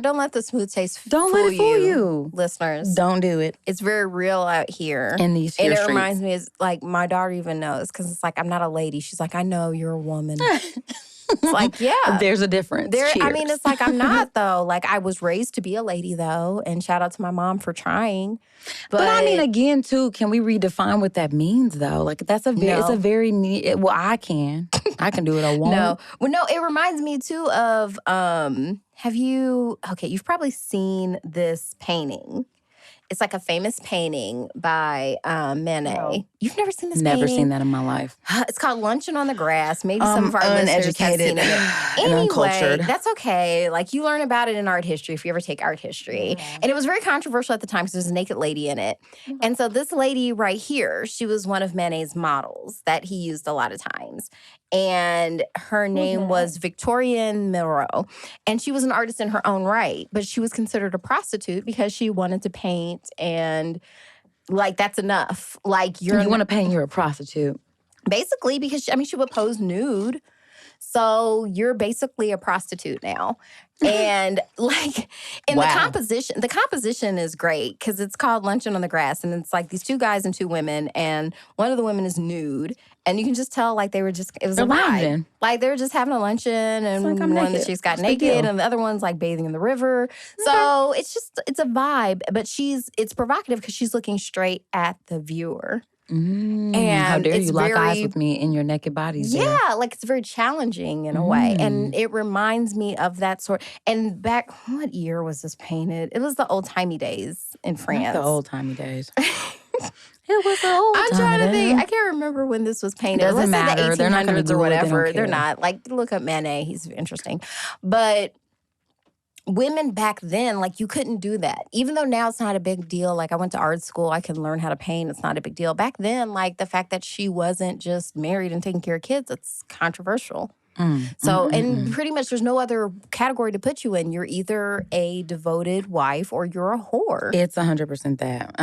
don't let the smooth taste don't let it fool you. Listeners. Don't do it. It's very real out here. In these streets. And it reminds me, it's like, my daughter even knows, because it's like, I'm not a lady. She's like, I know, you're a woman. It's like, yeah. There's a difference. I mean, it's like, I'm not, though. Like, I was raised to be a lady, though, and shout out to my mom for trying. But I mean, again, too, can we redefine what that means, though? Like, it's a very neat, well, I can do it, I won't. No. Well, no, it reminds me, too, of, you've probably seen this painting. It's like a famous painting by Manet. No. You've never seen this painting? Never seen that in my life. It's called Luncheon on the Grass. Maybe some of our listeners have seen it. And uncultured. That's okay. Like, you learn about it in art history if you ever take art history. Yeah. And it was very controversial at the time because there's a naked lady in it. Mm-hmm. And so this lady right here, she was one of Manet's models that he used a lot of times. And her name was Victorien Miro. And she was an artist in her own right. But she was considered a prostitute because she wanted to paint, and like, that's enough. Like, you want to paint, you're a prostitute. Basically, because she would pose nude. So you're basically a prostitute now. And like, in the composition is great because it's called Luncheon on the Grass. And it's like these two guys and two women. And one of the women is nude. And you can just tell, like, it was a vibe. Like, they were just having a luncheon, and like, one of the chicks got naked, and the other one's, like, bathing in the river. Okay. So it's a vibe. But it's provocative because she's looking straight at the viewer. And how dare you lock eyes with me in your naked bodies? Yeah, like, it's very challenging in a way. And it reminds me of that sort. And back, what year was this painted? It was the old-timey days in France. Not the old-timey days. It was the old I'm trying to think. I can't remember when this was painted. Doesn't matter. The 1800s They're not going to or whatever. They're not. Like, look up Manet. He's interesting. But women back then, like, you couldn't do that. Even though now it's not a big deal. Like, I went to art school. I can learn how to paint. It's not a big deal. Back then, like, the fact that she wasn't just married and taking care of kids, it's controversial. And pretty much there's no other category to put you in. You're either a devoted wife or you're a whore. It's 100% that.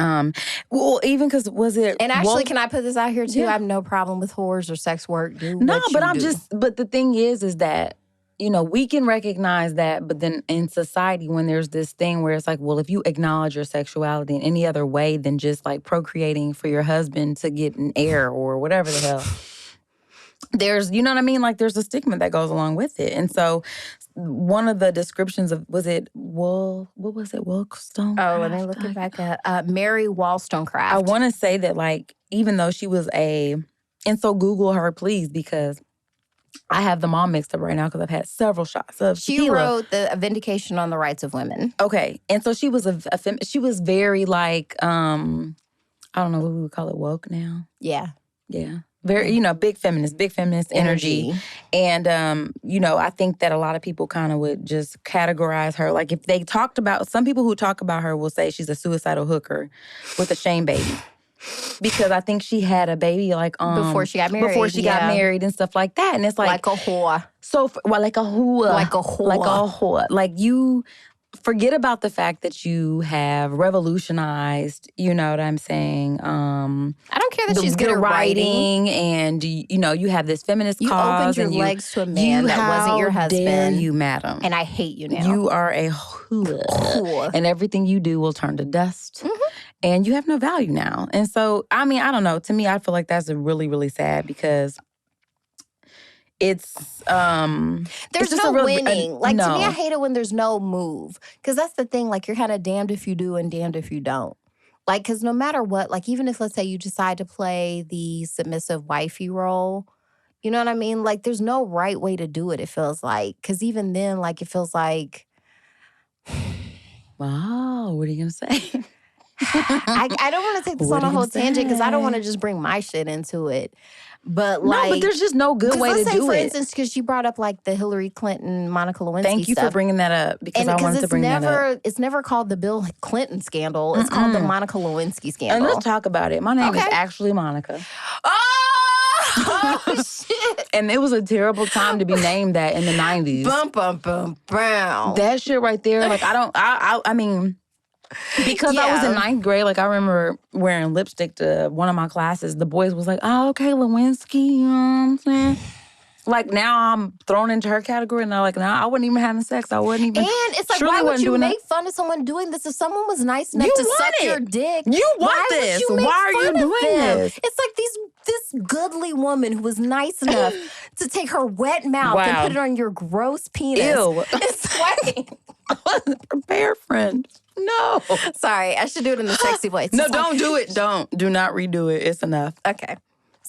Well, even because And actually, can I put this out here too? Yeah. I have no problem with whores or sex work. But the thing is that, you know, we can recognize that, but then in society, when there's this thing where it's like, well, if you acknowledge your sexuality in any other way than just like procreating for your husband to get an heir or whatever the hell, there's, you know what I mean? Like, there's a stigma that goes along with it. And so one of the descriptions of, Wollstone? Oh, let me look it back up. Mary Wollstonecraft. I want to say that, like, even though she was and so Google her, please, because I have them all mixed up right now because I've had several shots of She tequila. wrote A Vindication on the Rights of Women. Okay. And so she was she was very, like, I don't know what we would call it, woke now. Yeah. Yeah. Very, you know, big feminist energy. And, you know, I think that a lot of people kind of would just categorize her. Like, if they talked about, some people who talk about her will say she's a suicidal hooker with a shame baby. Because I think she had a baby, like, before she got married. Before she got married and stuff like that. And it's like a whore. So, like a whore. Like a whore. Like a whore. Like, you forget about the fact that you have revolutionized, you know what I'm saying? I don't care that she's good at writing. And, you know, you have this feminist cause. You opened your legs to a man that wasn't your husband. How dare you, madam. And I hate you now. You are a whore. And everything you do will turn to dust. Mm-hmm. And you have no value now. And so, I mean, I don't know. To me, I feel like that's really, really sad because it's there's no winning. To me, I hate it when there's no move. Because that's the thing. Like, you're kind of damned if you do and damned if you don't. Like, because no matter what, like, even if, let's say, you decide to play the submissive wifey role, you know what I mean? Like, there's no right way to do it, it feels like. Because even then, like, it feels like... Wow, what are you going to say? I don't want to take this on a whole tangent because I don't want to just bring my shit into it. But like, no, but there's just no good way to do it. For instance, because she brought up like the Hillary Clinton, Monica Lewinsky Thank you stuff. for bringing that up because I wanted to bring that up. It's never called the Bill Clinton scandal. It's called the Monica Lewinsky scandal. And let's talk about it. My name is actually Monica. Oh! Oh, shit. And it was a terrible time to be named that in the 90s. Bum, bum, bum, bum. That shit right there, like, I mean, because I was in 9th grade, like, I remember wearing lipstick to one of my classes. The boys was like, oh, okay, Lewinsky, you know what I'm saying? Like, now I'm thrown into her category, and they're like, nah, I wasn't even having sex. I wasn't even. And it's like, why would you make fun of someone doing this if someone was nice enough to suck your dick? You want this. Why are you doing this? It's like this goodly woman who was nice enough to take her wet mouth and put it on your gross penis. Ew. It's like, I wasn't prepared, friend. No. Sorry, I should do it in the sexy voice. No, don't do it. Do not redo it. It's enough. Okay.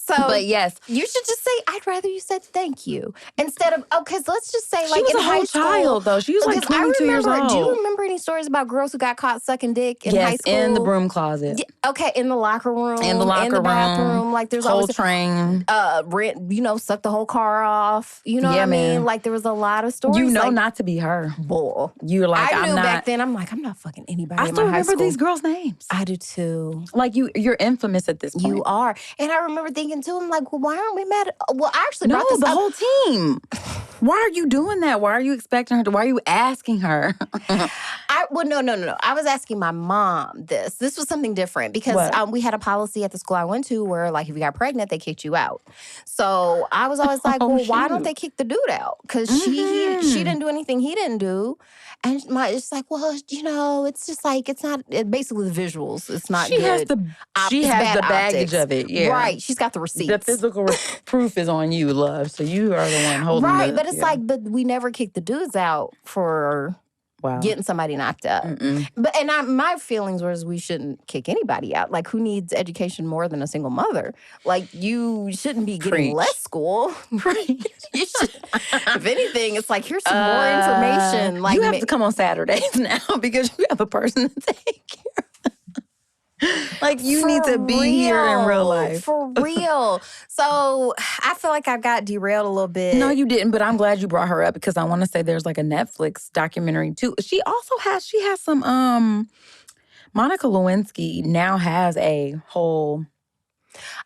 So, but yes, you should just say, I'd rather you said thank you. Instead of, because let's just say, like, she was in a high whole school, child, though. She was like 22 years old. Do you remember any stories about girls who got caught sucking dick in high school? Yes, in the broom closet. Yeah, okay, in the locker room. In the locker room. Bathroom. Like, there's whole always train. Suck the whole car off. You know what I mean? Man. Like, there was a lot of stories. You know like, not to be her. Bull. You're like, I knew back then, I'm like, I'm not fucking anybody I in still my high remember school. these girls' names. I do too. Like, you're infamous at this point. You are. And I remember thinking too, I'm like, well, why aren't we mad? Well, I actually brought this up. whole team. Why are you doing that? Why are you expecting her to? Why are you asking her? No. I was asking my mom this. This was something different because we had a policy at the school I went to where, like, if you got pregnant, they kicked you out. So I was always like, why don't they kick the dude out? Because she didn't do anything he didn't do. And it's like, well, it's just like, it's not, basically the visuals. It's not good. She has the baggage of it, yeah. Right, she's got the receipts. The physical proof is on you, love. So you are the one holding it. Right, but it's like, but we never kick the dudes out for getting somebody knocked up. But my feelings was we shouldn't kick anybody out. Like, who needs education more than a single mother? Like, you shouldn't be getting less school. Right. You should. If anything, it's like, here's some more information. Like, you have to come on Saturdays now because you have a person to take care of. Like, you need to be here in real life. For real. So, I feel like I got derailed a little bit. No, you didn't, but I'm glad you brought her up because I want to say there's like a Netflix documentary too. She has some Monica Lewinsky now has a whole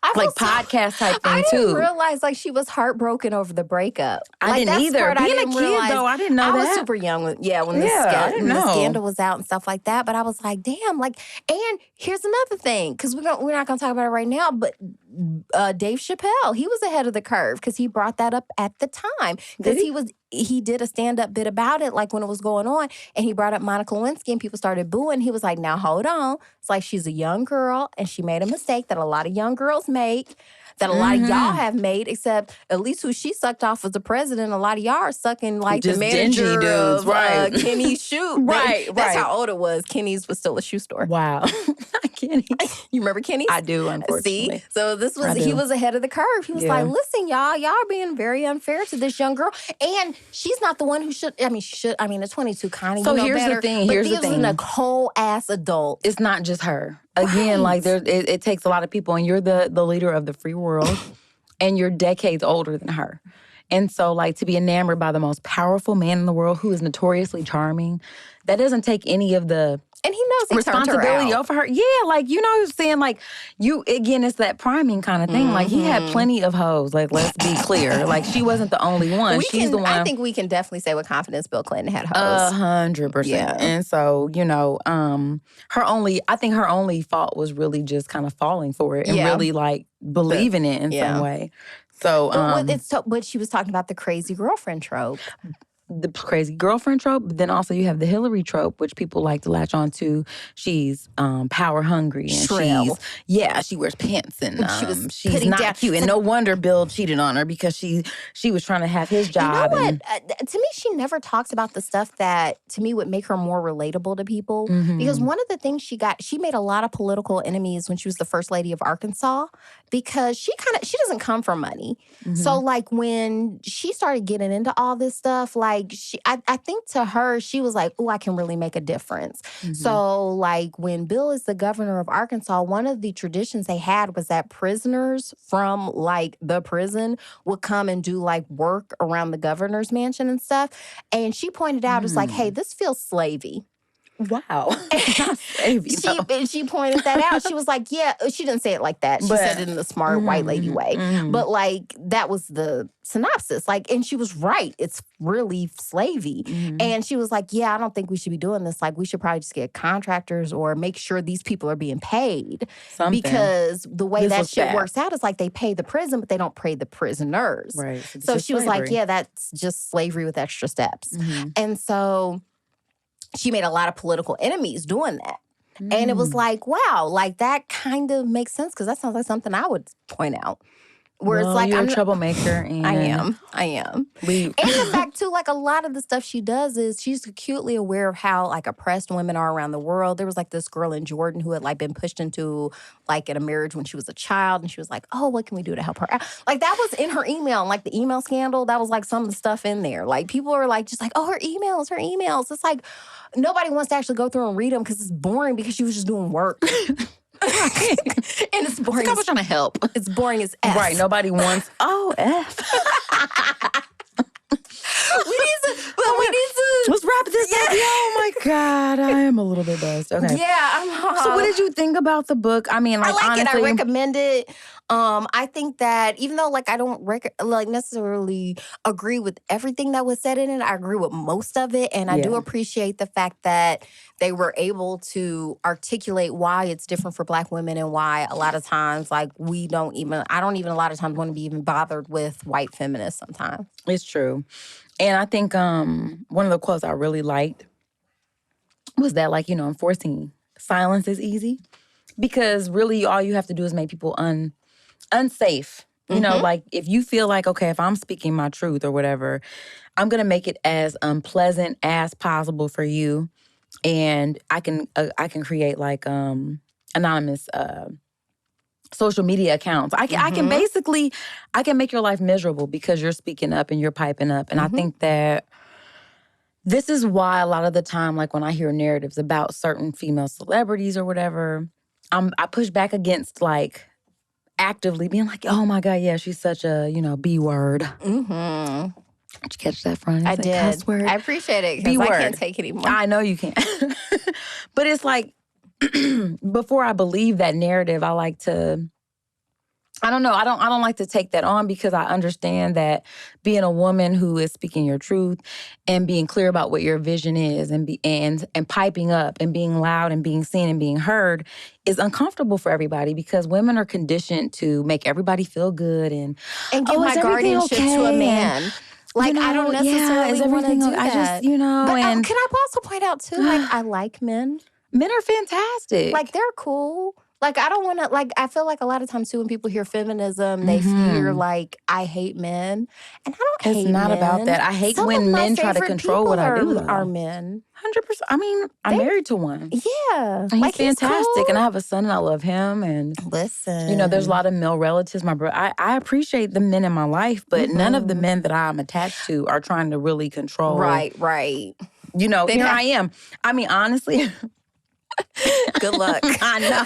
podcast type thing too. I didn't realize like she was heartbroken over the breakup. I didn't either. Being a kid though, I didn't know that. I was super young when the scandal was out and stuff like that. But I was like, damn, like, and here's another thing, because we're not gonna talk about it right now, but Dave Chappelle, he was ahead of the curve because he brought that up at the time. Because he did a stand-up bit about it, like when it was going on, and he brought up Monica Lewinsky, and people started booing. He was like, now hold on. It's like, she's a young girl, and she made a mistake that a lot of young girls make, that a lot of y'all have made, except at least who she sucked off was the president. A lot of y'all are sucking like just the manager dudes, of Kenny's shoe. Right. That's how old it was. Kenny's was still a shoe store. Wow. Kenny. You remember Kenny's? I do, unfortunately. See? So he was ahead of the curve. He was like, listen, y'all are being very unfair to this young girl. And she's not the one who should, at 22 kind of, so here's the thing. But this is a whole-ass adult. It's not just her. Again, like it takes a lot of people, and you're the leader of the free world, and you're decades older than her. And so, like, to be enamored by the most powerful man in the world who is notoriously charming, that doesn't take any of the and he knows responsibility over her. Yeah, like, you know what I'm saying? Like, again, it's that priming kind of thing. Like, he had plenty of hoes. Like, let's be clear. Like, she wasn't the only one. She's the one. I think we can definitely say with confidence Bill Clinton had hoes. 100%. Yeah. And so, her only fault was really just kind of falling for it and really, like, believing it in some way. So, but she was talking about the crazy girlfriend trope. The crazy girlfriend trope, but then also you have the Hillary trope, which people like to latch on to. She's power hungry and she wears pants and she's not cute. And no wonder Bill cheated on her because she was trying to have his job. You know what? To me, she never talks about the stuff that to me would make her more relatable to people. Because one of the things she made a lot of political enemies when she was the first lady of Arkansas because she doesn't come from money. So like when she started getting into all this stuff, like I think to her, she was like, oh, I can really make a difference. So like when Bill is the governor of Arkansas, one of the traditions they had was that prisoners from like the prison would come and do like work around the governor's mansion and stuff. And she pointed out, it's like, hey, this feels slavey. Wow. Not slavey, though. She pointed that out. She was like, yeah, she didn't say it like that. She said it in the smart white lady way. But like, that was the synopsis. Like, and she was right. It's really slavey. And she was like, yeah, I don't think we should be doing this. Like, we should probably just get contractors or make sure these people are being paid. Something. Because the way that shit bad. works out is like they pay the prison, but they don't pay the prisoners. Right. So she was like, yeah, that's just slavery with extra steps. And so she made a lot of political enemies doing that. And it was like, wow, like that kind of makes sense because that sounds like something I would point out. Where it's like, you're I'm a troublemaker. And I am. And the fact, too, like a lot of the stuff she does is she's acutely aware of how like oppressed women are around the world. There was like this girl in Jordan who had like been pushed into like in a marriage when she was a child. And she was like, oh, what can we do to help her out? Like that was in her email. And like the email scandal, that was like some of the stuff in there. Like people are like, just like, oh, her emails. It's like nobody wants to actually go through and read them because it's boring because she was just doing work. And it's boring. I was trying to help. It's boring as F. Right. Nobody wants. Oh, F. we need to. Let's wrap this up. Oh my God, I am a little bit buzzed. Okay. Yeah. So, what did you think about the book? I mean, like, I like honestly, it. I recommend it. I think that even though like I don't necessarily agree with everything that was said in it, I agree with most of it, and I do appreciate the fact that they were able to articulate why it's different for Black women and why a lot of times like I don't even a lot of times want to be even bothered with white feminists sometimes. It's true. And I think one of the quotes I really liked was that, like, enforcing silence is easy because really all you have to do is make people unsafe. You know, like if you feel like, okay, if I'm speaking my truth or whatever, I'm going to make it as unpleasant as possible for you. And I can create like anonymous social media accounts. I can basically make your life miserable because you're speaking up and you're piping up. And I think that this is why a lot of the time, like when I hear narratives about certain female celebrities or whatever, I push back against like actively being like, oh my God, yeah, she's such a, B word. Did you catch that, Fran? I did. Cuss word. I appreciate it because I can't take it anymore. I know you can't. But it's like, before I believe that narrative, I like to, I don't know, I don't like to take that on because I understand that being a woman who is speaking your truth and being clear about what your vision is and piping up and being loud and being seen and being heard is uncomfortable for everybody because women are conditioned to make everybody feel good and give my guardianship to a man. Like, I don't necessarily want to do that. I just, But can I also point out, too, like, I like men. Men are fantastic. Like, they're cool. Like, I don't want to, like, I feel like a lot of times, too, when people hear feminism, they hear, like, I hate men. And I don't hate men. It's not about that. I hate when men try to control what I do, though. Are men. 100%. I mean, I'm married to one. Yeah. And he's like, fantastic. Cool. And I have a son and I love him. And listen. There's a lot of male relatives. My brother, I appreciate the men in my life, but none of the men that I'm attached to are trying to really control. Right. Here I am. I mean, honestly. Good luck. I know.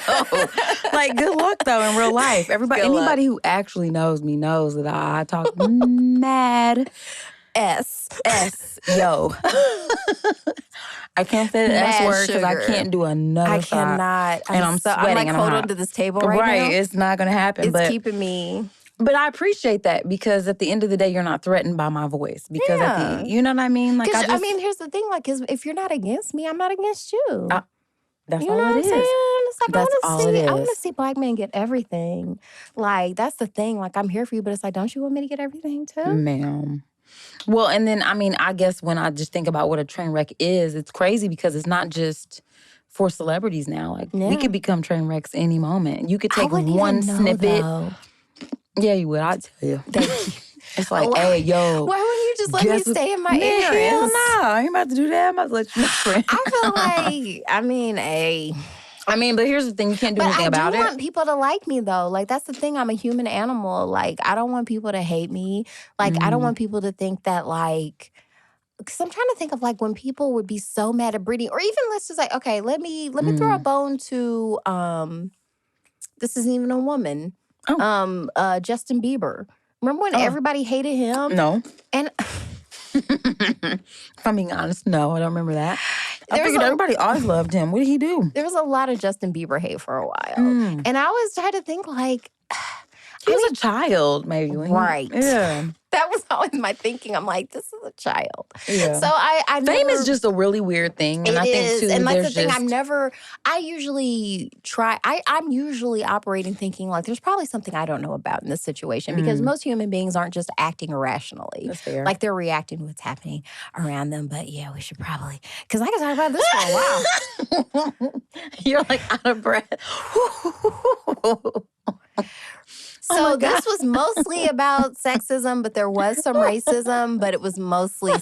Like, good luck, though, in real life. Anybody who actually knows me knows that I talk mad. Yo. I can't say the S word because I can't do another shot. I cannot. And I'm sweating. I'm like and hold onto this table right now. It's not going to happen. It's keeping me. But I appreciate that because at the end of the day, you're not threatened by my voice. Because you know what I mean? Like, here's the thing. Like, if you're not against me, I'm not against you. That's you all know what it I'm is. saying? It's like, That's all it is. I want to see Black men get everything. Like, that's the thing. Like, I'm here for you, but it's like, don't you want me to get everything too? Ma'am. Well, and then, I mean, I guess when I just think about what a train wreck is, it's crazy because it's not just for celebrities now. Like, we could become train wrecks any moment. You could take one snippet. Yeah, you would. I'd tell you. Thank you. It's like, hey, yo. Why wouldn't you just let me stay in my ignorance? Hell no. I ain't about to do that. I'm about to let you know, friend. I feel like, but here's the thing. You can't do anything about it. I do want people to like me, though. Like, that's the thing. I'm a human animal. Like, I don't want people to hate me. Like, I don't want people to think that, like... Because I'm trying to think of, like, when people would be so mad at Britney. Or even, let's just like, okay, let me throw a bone to... this isn't even a woman. Justin Bieber. Remember when everybody hated him? No. And if I'm being honest, no, I don't remember that. I figured everybody always loved him. What did he do? There was a lot of Justin Bieber hate for a while. Mm. And I was trying to think, like... He was a child, maybe. Right. Yeah. That was always my thinking. I'm like, this is a child. Yeah. So I Fame never, is just a really weird thing. And it I think, is. too, And that's the there's thing. just... I usually try, I'm usually operating thinking like there's probably something I don't know about in this situation because most human beings aren't just acting irrationally. That's fair. Like they're reacting to what's happening around them. But yeah, we should probably, because I can talk about this for a while. You're like out of breath. So this was mostly about sexism, but there was some racism, but it was mostly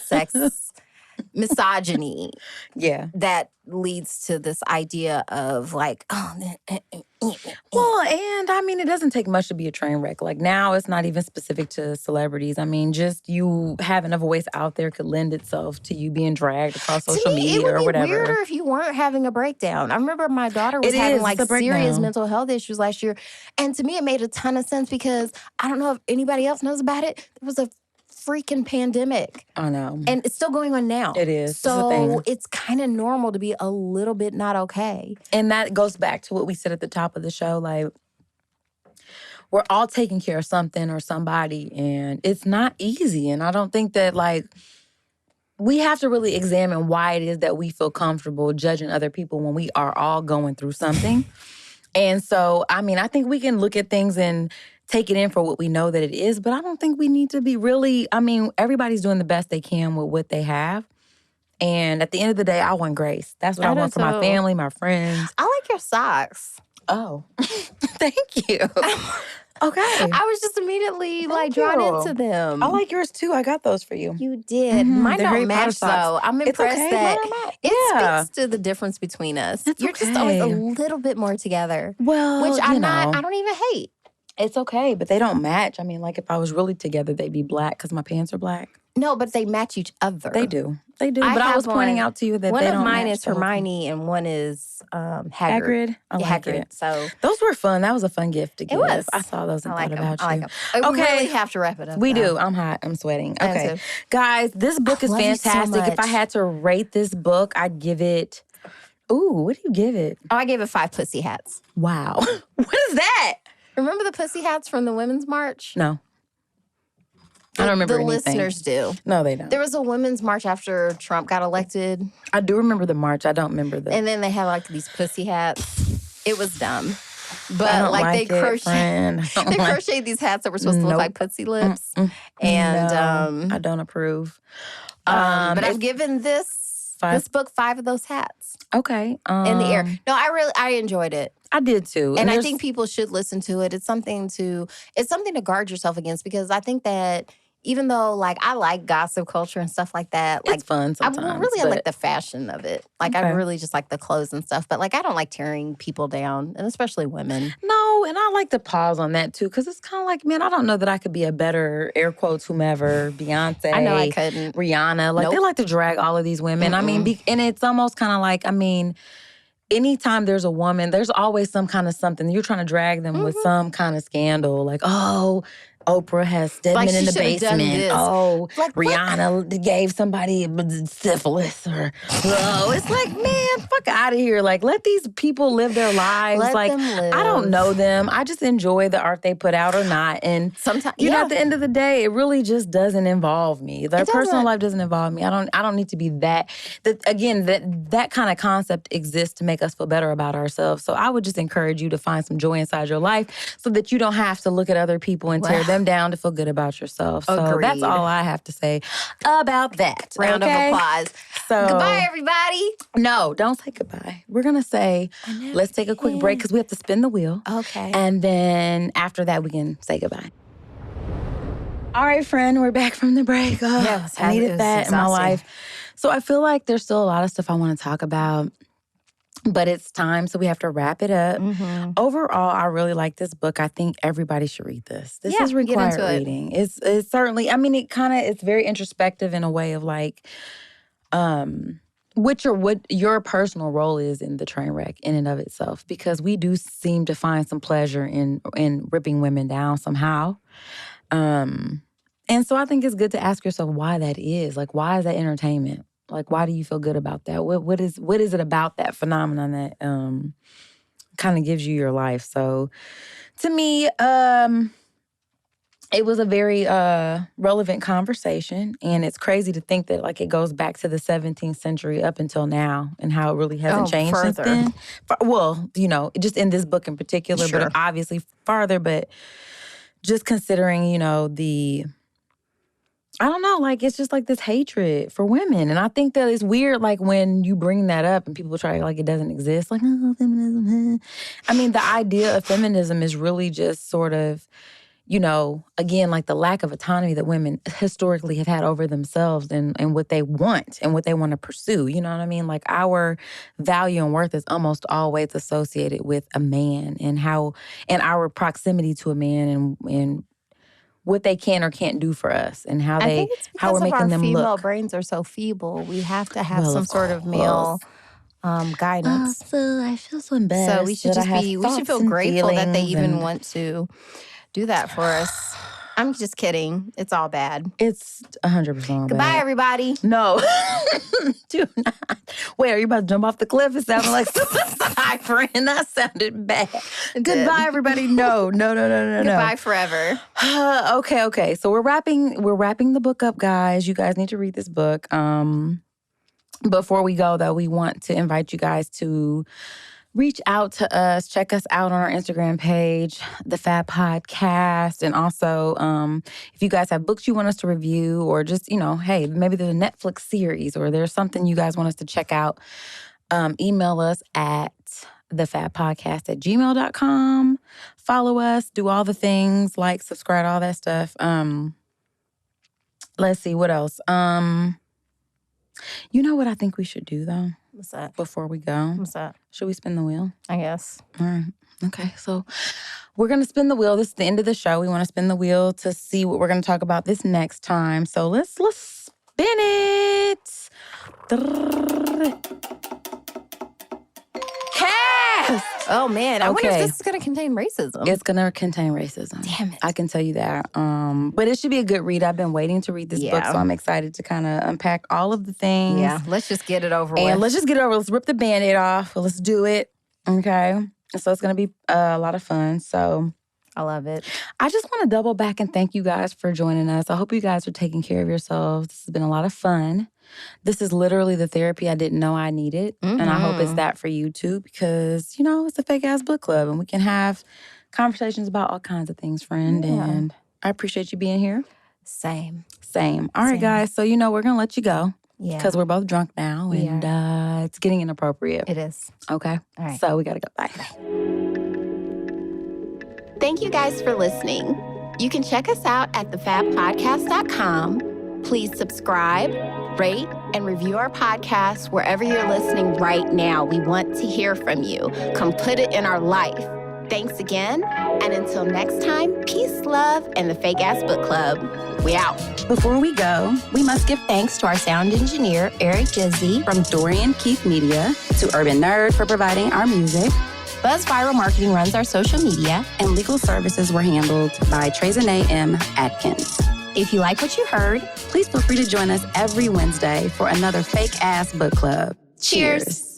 misogyny. Yeah. That leads to this idea of like, Well, and I mean, it doesn't take much to be a train wreck. Like now it's not even specific to celebrities. I mean, just you having a voice out there could lend itself to you being dragged across social media or whatever. It would be weirder if you weren't having a breakdown. I remember my daughter was having like serious mental health issues last year. And to me, it made a ton of sense because I don't know if anybody else knows about it. There was a freaking pandemic. I know. And it's still going on now. It is. So it's kind of normal to be a little bit not okay. And that goes back to what we said at the top of the show. Like, we're all taking care of something or somebody, and it's not easy. And I don't think that, like, we have to really examine why it is that we feel comfortable judging other people when we are all going through something. And so, I mean, I think we can look at things and take it in for what we know that it is, but I don't think we need to be really, I mean, everybody's doing the best they can with what they have. And at the end of the day, I want grace. That's what I want for my family, my friends. I like your socks. Oh, thank you. Okay. I was just immediately drawn into them. I like yours too. I got those for you. You did. Mine don't match though. I'm impressed that it speaks to the difference between us. You're just always a little bit more together. Well, which I don't even hate. It's okay, but they don't match. I mean, like if I was really together, they'd be black because my pants are black. No, but they match each other. They do. But I was pointing out to you that they don't match. One of mine is Hermione and one is Hagrid. I like it. So those were fun. That was a fun gift to give. It was. I saw those and thought about you. I like them. We really have to wrap it up. We do. I'm hot. I'm sweating. Okay. Guys, this book is fantastic. If I had to rate this book, I'd give it... Ooh, what do you give it? Oh, I gave it 5 pussy hats. Wow. What is that? Remember the pussy hats from the Women's March? No. I don't remember anything. The listeners do. No, they don't. There was a women's march after Trump got elected. I do remember the march. I don't remember the... And then they had like these pussy hats. It was dumb. But they crocheted these hats that were supposed to look like pussy lips. And I don't approve. But I've given this book 5 of those hats. Okay. In the air. No, I enjoyed it. I did too. And I think people should listen to it. It's something to guard yourself against because I think that even though like I like gossip culture and stuff like that, like it's fun sometimes. I like the fashion of it. Like I really just like the clothes and stuff. But like I don't like tearing people down, and especially women. No, and I like to pause on that too, because it's kind of like, man, I don't know that I could be a better air quotes whomever, Beyonce. I know I couldn't. Rihanna. Like they like to drag all of these women. I mean, and it's almost kind of like, I mean, anytime there's a woman, there's always some kind of something. You're trying to drag them with some kind of scandal. Like, oh, Oprah has Stedman in the basement. Oh, like, Rihanna gave somebody syphilis. Or, it's like, man, fuck out of here. Like, let these people live their lives. Let like, them live. I don't know them. I just enjoy the art they put out or not. And sometimes, you know, at the end of the day, it really just doesn't involve me. Their personal life doesn't involve me. I don't need to be that. Again, that kind of concept exists to make us feel better about ourselves. So I would just encourage you to find some joy inside your life so that you don't have to look at other people and tear them down to feel good about yourself. So that's all I have to say about that. Round of applause. So goodbye, everybody. No, don't say goodbye. We're going to say, let's take a quick break because we have to spin the wheel. Okay. And then after that, we can say goodbye. All right, friend, we're back from the break. Oh, I needed that in my life. So I feel like there's still a lot of stuff I want to talk about. But it's time, so we have to wrap it up. Overall, I really like this book. I think everybody should read this. This is required reading. It's certainly, I mean, it's very introspective in a way of like, what your personal role is in the train wreck in and of itself. Because we do seem to find some pleasure in ripping women down somehow. And so I think it's good to ask yourself why that is. Like, why is that entertainment? Like, why do you feel good about that? What is it about that phenomenon that kind of gives you your life? So to me, it was a very relevant conversation, and it's crazy to think that like it goes back to the 17th century up until now, and how it really hasn't changed since then. Well, just in this book in particular, but obviously farther. But just considering, I don't know, like it's just like this hatred for women, and I think that it's weird, like when you bring that up and people try like it doesn't exist, like feminism. I mean, the idea of feminism is really just sort of, again, like the lack of autonomy that women historically have had over themselves and what they want and what they want to pursue. You know what I mean? Like our value and worth is almost always associated with a man and our proximity to a man and what they can or can't do for us and how we're making them look. Female brains are so feeble. We have to have some sort of male guidance. So I feel so embarrassed. So we should feel grateful that they even want to do that for us. I'm just kidding. It's all bad. It's 100% Goodbye, bad. everybody. No. Do not. Wait, are you about to jump off the cliff? It sounded like Suicide Friend. That sounded bad. Goodbye, everybody. No. Goodbye forever. Okay. So we're wrapping the book up, guys. You guys need to read this book. Before we go, though, we want to invite you guys to reach out to us. Check us out on our Instagram page, The Fab Podcast. And also, if you guys have books you want us to review or just, hey, maybe there's a Netflix series or there's something you guys want us to check out, email us at thefabpodcast@gmail.com. Follow us. Do all the things, like, subscribe, all that stuff. Let's see, what else? You know what I think we should do, though? What's that? Before we go. What's that? Should we spin the wheel? I guess. All right. Okay. So we're going to spin the wheel. This is the end of the show. We want to spin the wheel to see what we're going to talk about this next time. So let's spin it. Cast! Oh, man. I wonder if this is going to contain racism. It's going to contain racism. Damn it. I can tell you that. But it should be a good read. I've been waiting to read this book, so I'm excited to kind of unpack all of the things. Yeah, let's just get it over with. And let's just get it over. Let's rip the Band-Aid off. Let's do it. Okay? So it's going to be a lot of fun. So I love it. I just want to double back and thank you guys for joining us. I hope you guys are taking care of yourselves. This has been a lot of fun. This is literally the therapy I didn't know I needed. Mm-hmm. And I hope it's that for you too, because, it's the Fake Ass Book Club and we can have conversations about all kinds of things, friend. Yeah. And I appreciate you being here. Same. All right, guys. So, we're going to let you go. Yeah. Because we're both drunk now and it's getting inappropriate. It is. Okay. All right. So we got to go. Bye. Thank you guys for listening. You can check us out at thefabpodcast.com. Please subscribe, rate, and review our podcast wherever you're listening right now. We want to hear from you. Come put it in our life. Thanks again. And until next time, peace, love, and the Fake Ass Book Club. We out. Before we go, we must give thanks to our sound engineer, Eric Jizzy, from Dorian Keith Media, to Urban Nerd for providing our music. Buzz Viral Marketing runs our social media. And legal services were handled by Trezanae M. Atkins. If you like what you heard, please feel free to join us every Wednesday for another Fake Ass Book Club. Cheers.